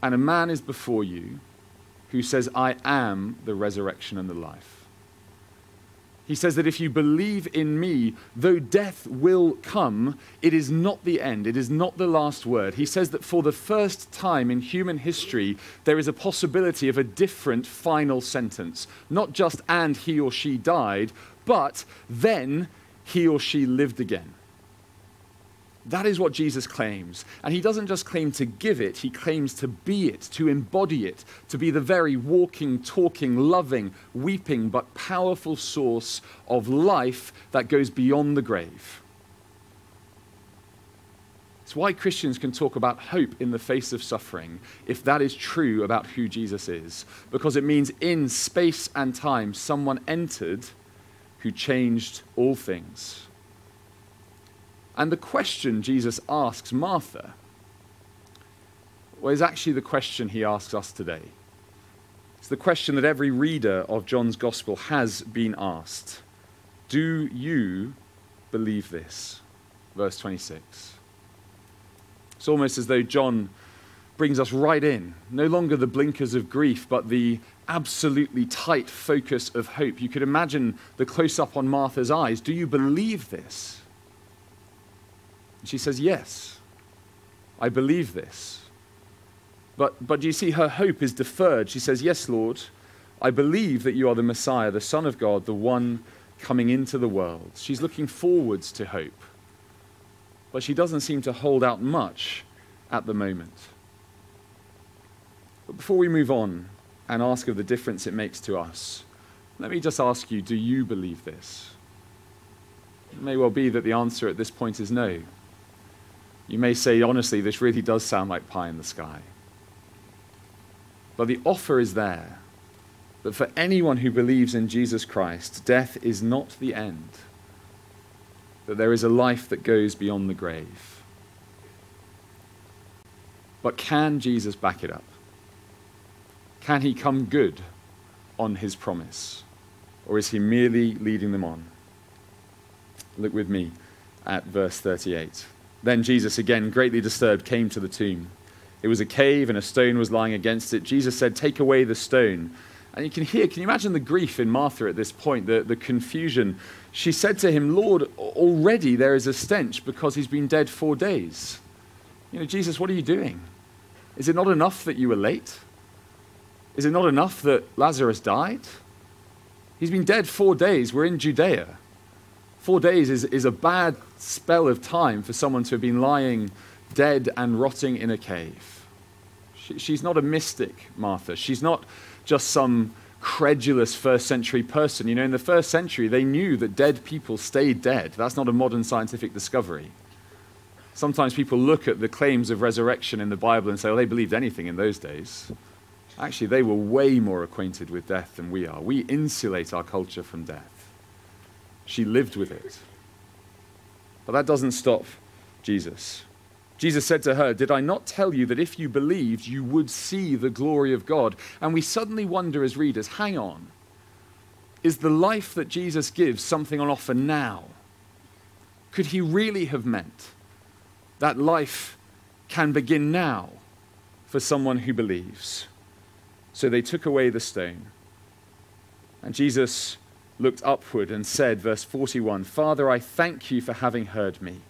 and a man is before you who says, I am the resurrection and the life. He says that if you believe in me, though death will come, it is not the end. It is not the last word. He says that for the first time in human history, there is a possibility of a different final sentence. Not just, and he or she died, but then he or she lived again. That is what Jesus claims. And he doesn't just claim to give it, he claims to be it, to embody it, to be the very walking, talking, loving, weeping, but powerful source of life that goes beyond the grave. It's why Christians can talk about hope in the face of suffering, if that is true about who Jesus is. Because it means in space and time, someone entered who changed all things. And the question Jesus asks Martha, well, is actually the question he asks us today. It's the question that every reader of John's Gospel has been asked. Do you believe this? Verse 26. It's almost as though John brings us right in. No longer the blinkers of grief, but the absolutely tight focus of hope. You could imagine the close-up on Martha's eyes. Do you believe this? And she says, yes, I believe this. But you see, her hope is deferred. She says, yes, Lord, I believe that you are the Messiah, the Son of God, the one coming into the world. She's looking forwards to hope. But she doesn't seem to hold out much at the moment. But before we move on and ask of the difference it makes to us, let me just ask you, do you believe this? It may well be that the answer at this point is no. You may say, honestly, this really does sound like pie in the sky. But the offer is there that for anyone who believes in Jesus Christ, death is not the end, that there is a life that goes beyond the grave. But can Jesus back it up? Can he come good on his promise? Or is he merely leading them on? Look with me at verse 38. Then Jesus, again greatly disturbed, came to the tomb. It was a cave and a stone was lying against it. Jesus said, take away the stone. And can you imagine the grief in Martha at this point, the confusion? She said to him, Lord, already there is a stench because he's been dead 4 days. Jesus, what are you doing? Is it not enough that you were late? Is it not enough that Lazarus died? He's been dead 4 days. We're in Judea. 4 days is a bad spell of time for someone to have been lying dead and rotting in a cave. She's not a mystic, Martha. She's not just some credulous first century person. You know, in the first century, they knew that dead people stayed dead. That's not a modern scientific discovery. Sometimes people look at the claims of resurrection in the Bible and say, oh, they believed anything in those days. Actually, they were way more acquainted with death than we are. We insulate our culture from death. She lived with it. But that doesn't stop Jesus. Jesus said to her, did I not tell you that if you believed, you would see the glory of God? And we suddenly wonder as readers, hang on, is the life that Jesus gives something on offer now? Could he really have meant that life can begin now for someone who believes? So they took away the stone. And Jesus looked upward and said, verse 41, Father, I thank you for having heard me.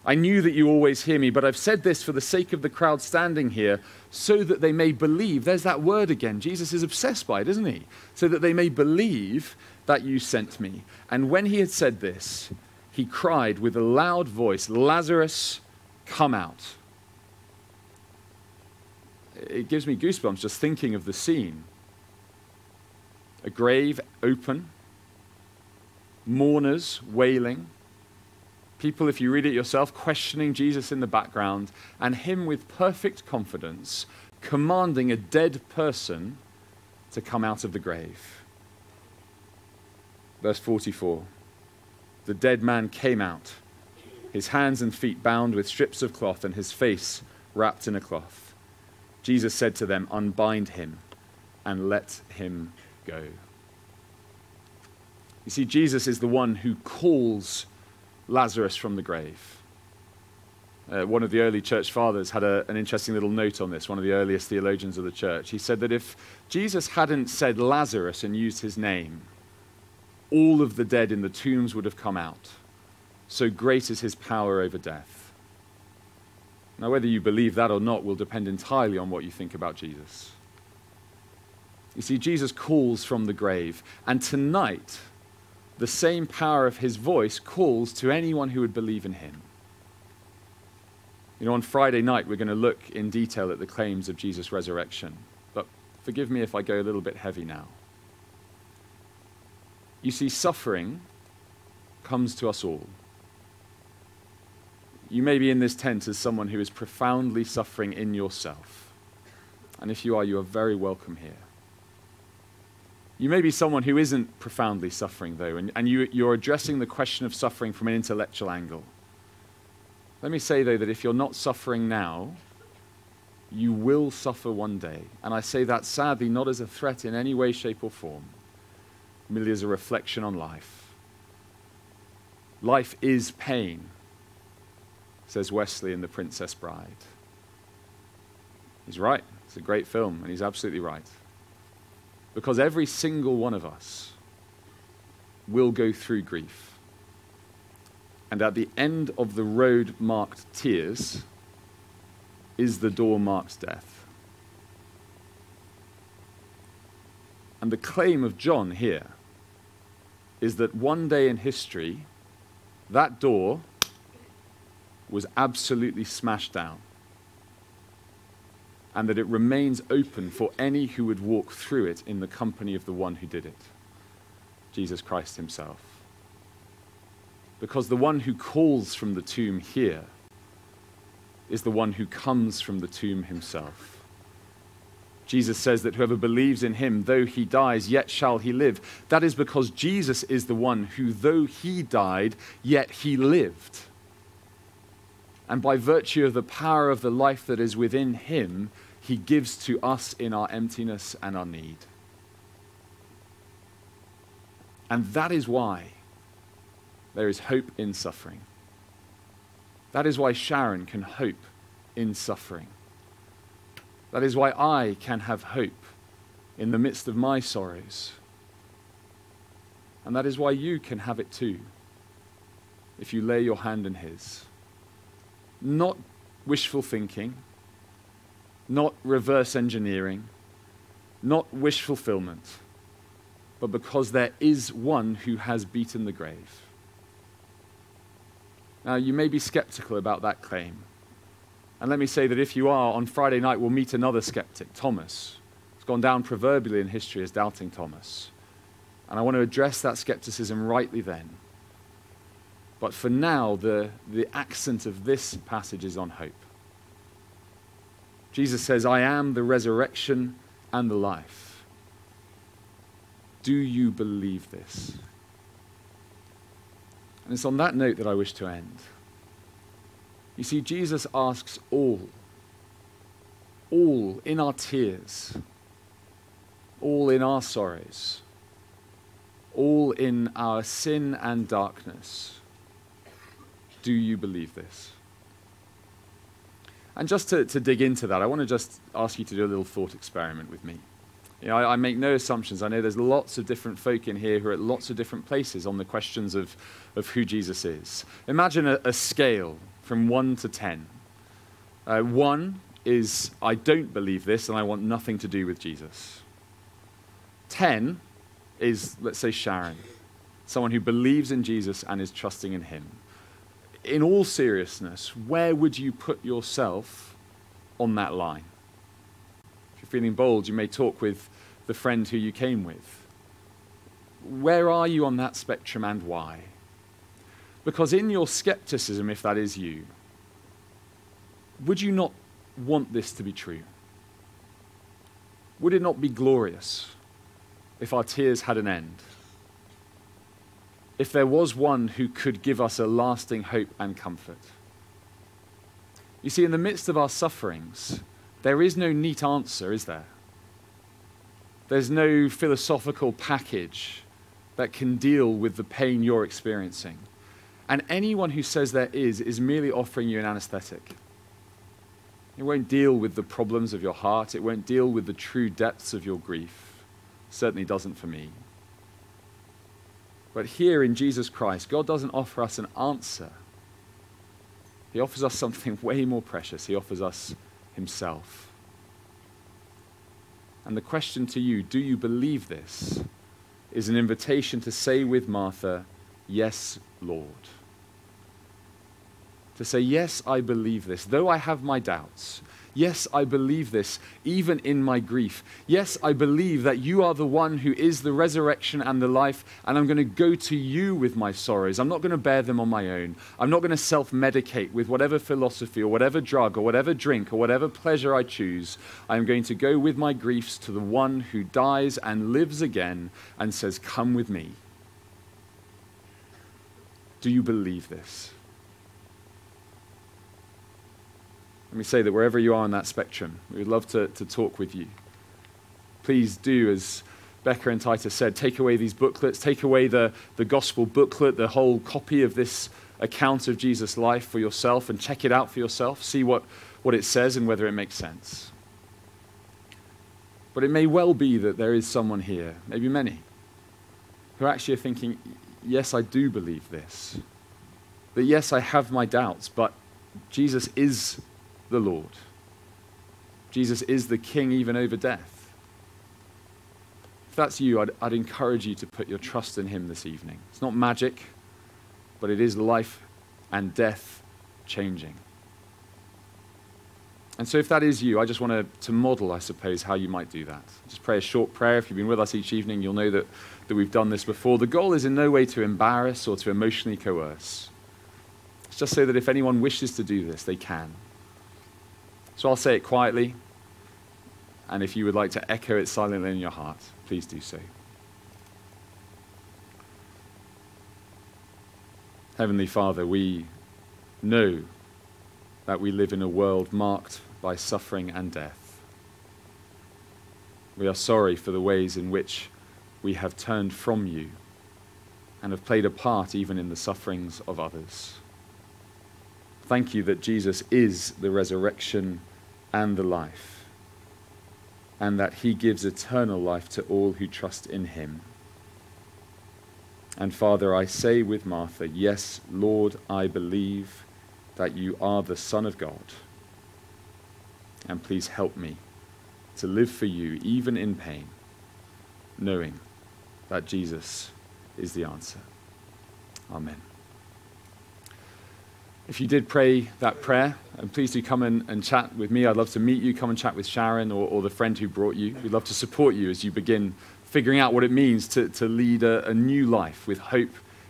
I knew that you always hear me, but I've said this for the sake of the crowd standing here, so that they may believe. There's that word again. Jesus is obsessed by it, isn't he? So that they may believe that you sent me. And when he had said this, he cried with a loud voice, Lazarus, come out. It gives me goosebumps just thinking of the scene. A grave open, mourners wailing, people, if you read it yourself, questioning Jesus in the background, and him with perfect confidence commanding a dead person to come out of the grave. Verse 44, the dead man came out, his hands and feet bound with strips of cloth and his face wrapped in a cloth. Jesus said to them, unbind him and let him go. You see, Jesus is the one who calls Lazarus from the grave. One of the early church fathers had an interesting little note on this, one of the earliest theologians of the church. He said that if Jesus hadn't said Lazarus and used his name, all of the dead in the tombs would have come out. So great is his power over death. Now, whether you believe that or not will depend entirely on what you think about Jesus. You see, Jesus calls from the grave, and tonight, the same power of his voice calls to anyone who would believe in him. You know, on Friday night, we're going to look in detail at the claims of Jesus' resurrection. But forgive me if I go a little bit heavy now. You see, suffering comes to us all. You may be in this tent as someone who is profoundly suffering in yourself. And if you are very welcome here. You may be someone who isn't profoundly suffering, though, and you're addressing the question of suffering from an intellectual angle. Let me say, though, that if you're not suffering now, you will suffer one day. And I say that sadly not as a threat in any way, shape, or form, merely as a reflection on life. Life is pain, says Wesley in The Princess Bride. He's right. It's a great film, and he's absolutely right. Because every single one of us will go through grief. And at the end of the road marked tears is the door marked death. And the claim of John here is that one day in history, that door was absolutely smashed down. And that it remains open for any who would walk through it in the company of the one who did it, Jesus Christ himself. Because the one who calls from the tomb here is the one who comes from the tomb himself. Jesus says that whoever believes in him, though he dies, yet shall he live. That is because Jesus is the one who, though he died, yet he lived. And by virtue of the power of the life that is within him, he gives to us in our emptiness and our need. And that is why there is hope in suffering. That is why Sharon can hope in suffering. That is why I can have hope in the midst of my sorrows. And that is why you can have it too, if you lay your hand in his. Not wishful thinking, not reverse engineering, not wish fulfillment, but because there is one who has beaten the grave. Now, you may be skeptical about that claim. And let me say that if you are, on Friday night we'll meet another skeptic, Thomas. He's It's gone down proverbially in history as doubting Thomas. And I want to address that skepticism rightly then. But for now, the accent of this passage is on hope. Jesus says, I am the resurrection and the life. Do you believe this? And it's on that note that I wish to end. You see, Jesus asks all in our tears, all in our sorrows, all in our sin and darkness, do you believe this? And just to dig into that, I want to just ask you to do a little thought experiment with me. You know, I make no assumptions. I know there's lots of different folk in here who are at lots of different places on the questions of who Jesus is. Imagine a scale from 1 to 10. 1 is, I don't believe this and I want nothing to do with Jesus. 10 is, let's say, Sharon, someone who believes in Jesus and is trusting in him. In all seriousness, where would you put yourself on that line? If you're feeling bold, you may talk with the friend who you came with. Where are you on that spectrum and why? Because in your skepticism, if that is you, would you not want this to be true? Would it not be glorious if our tears had an end? If there was one who could give us a lasting hope and comfort? You see, in the midst of our sufferings, there is no neat answer, is there? There's no philosophical package that can deal with the pain you're experiencing. And anyone who says there is merely offering you an anesthetic. It won't deal with the problems of your heart. It won't deal with the true depths of your grief. It certainly doesn't for me. But here in Jesus Christ, God doesn't offer us an answer. He offers us something way more precious. He offers us himself. And the question to you, do you believe this, is an invitation to say with Martha, yes, Lord. To say, yes, I believe this, though I have my doubts. Yes, I believe this, even in my grief. Yes, I believe that you are the one who is the resurrection and the life, and I'm going to go to you with my sorrows. I'm not going to bear them on my own. I'm not going to self-medicate with whatever philosophy or whatever drug or whatever drink or whatever pleasure I choose. I'm going to go with my griefs to the one who dies and lives again and says, come with me. Do you believe this? Let me say that wherever you are on that spectrum, we would love to talk with you. Please do, as Becca and Titus said, take away these booklets, take away the gospel booklet, the whole copy of this account of Jesus' life for yourself and check it out for yourself. See what it says and whether it makes sense. But it may well be that there is someone here, maybe many, who actually are thinking, yes, I do believe this. That yes, I have my doubts, but Jesus is the Lord. Jesus is the King even over death. If that's you, I'd encourage you to put your trust in him this evening. It's not magic, but it is life and death changing. And so if that is you, I just want to model, I suppose, how you might do that. Just pray a short prayer. If you've been with us each evening, you'll know that we've done this before. The goal is in no way to embarrass or to emotionally coerce. It's just so that if anyone wishes to do this, they can. So I'll say it quietly, and if you would like to echo it silently in your heart, please do so. Heavenly Father, we know that we live in a world marked by suffering and death. We are sorry for the ways in which we have turned from you and have played a part even in the sufferings of others. Thank you that Jesus is the resurrection and the life, and that he gives eternal life to all who trust in him. And Father, I say with Martha, yes, Lord, I believe that you are the Son of God. And please help me to live for you, even in pain, knowing that Jesus is the answer. Amen. If you did pray that prayer, please do come and chat with me. I'd love to meet you. Come and chat with Sharon or the friend who brought you. We'd love to support you as you begin figuring out what it means to lead a new life with hope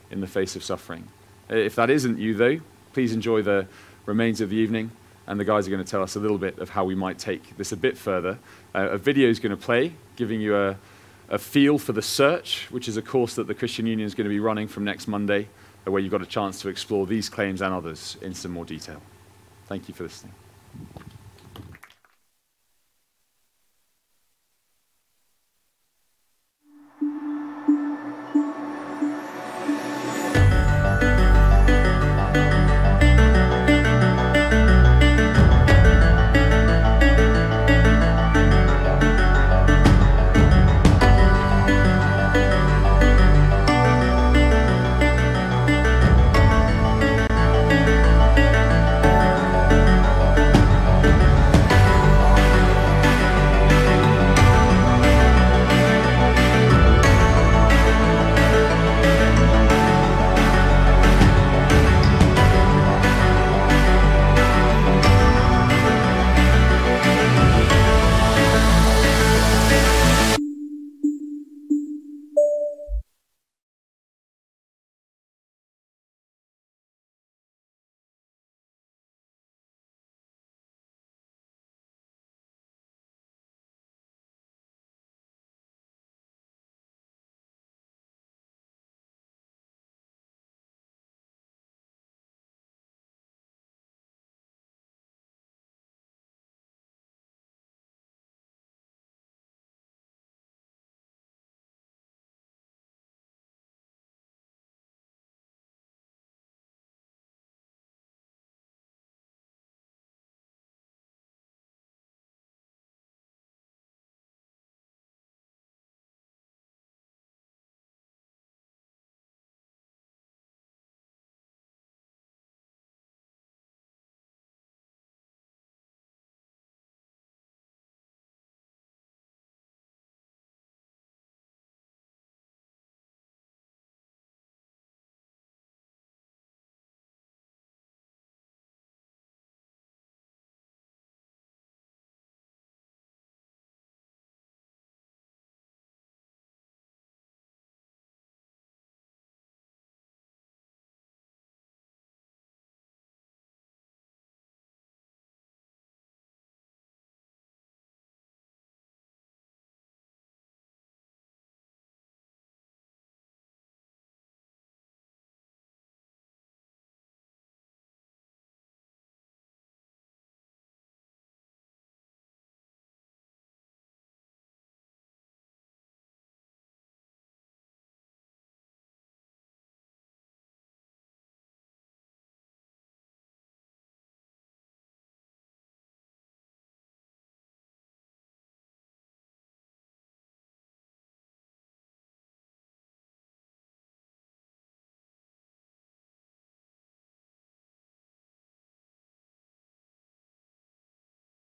in the face of suffering. If that isn't you, though, please enjoy the remains of the evening, and the guys are going to tell us a little bit of how we might take this a bit further. A video is going to play, giving you a feel for the Search, which is a course that the Christian Union is going to be running from next Monday, where you've got a chance to explore these claims and others in some more detail. Thank you for listening.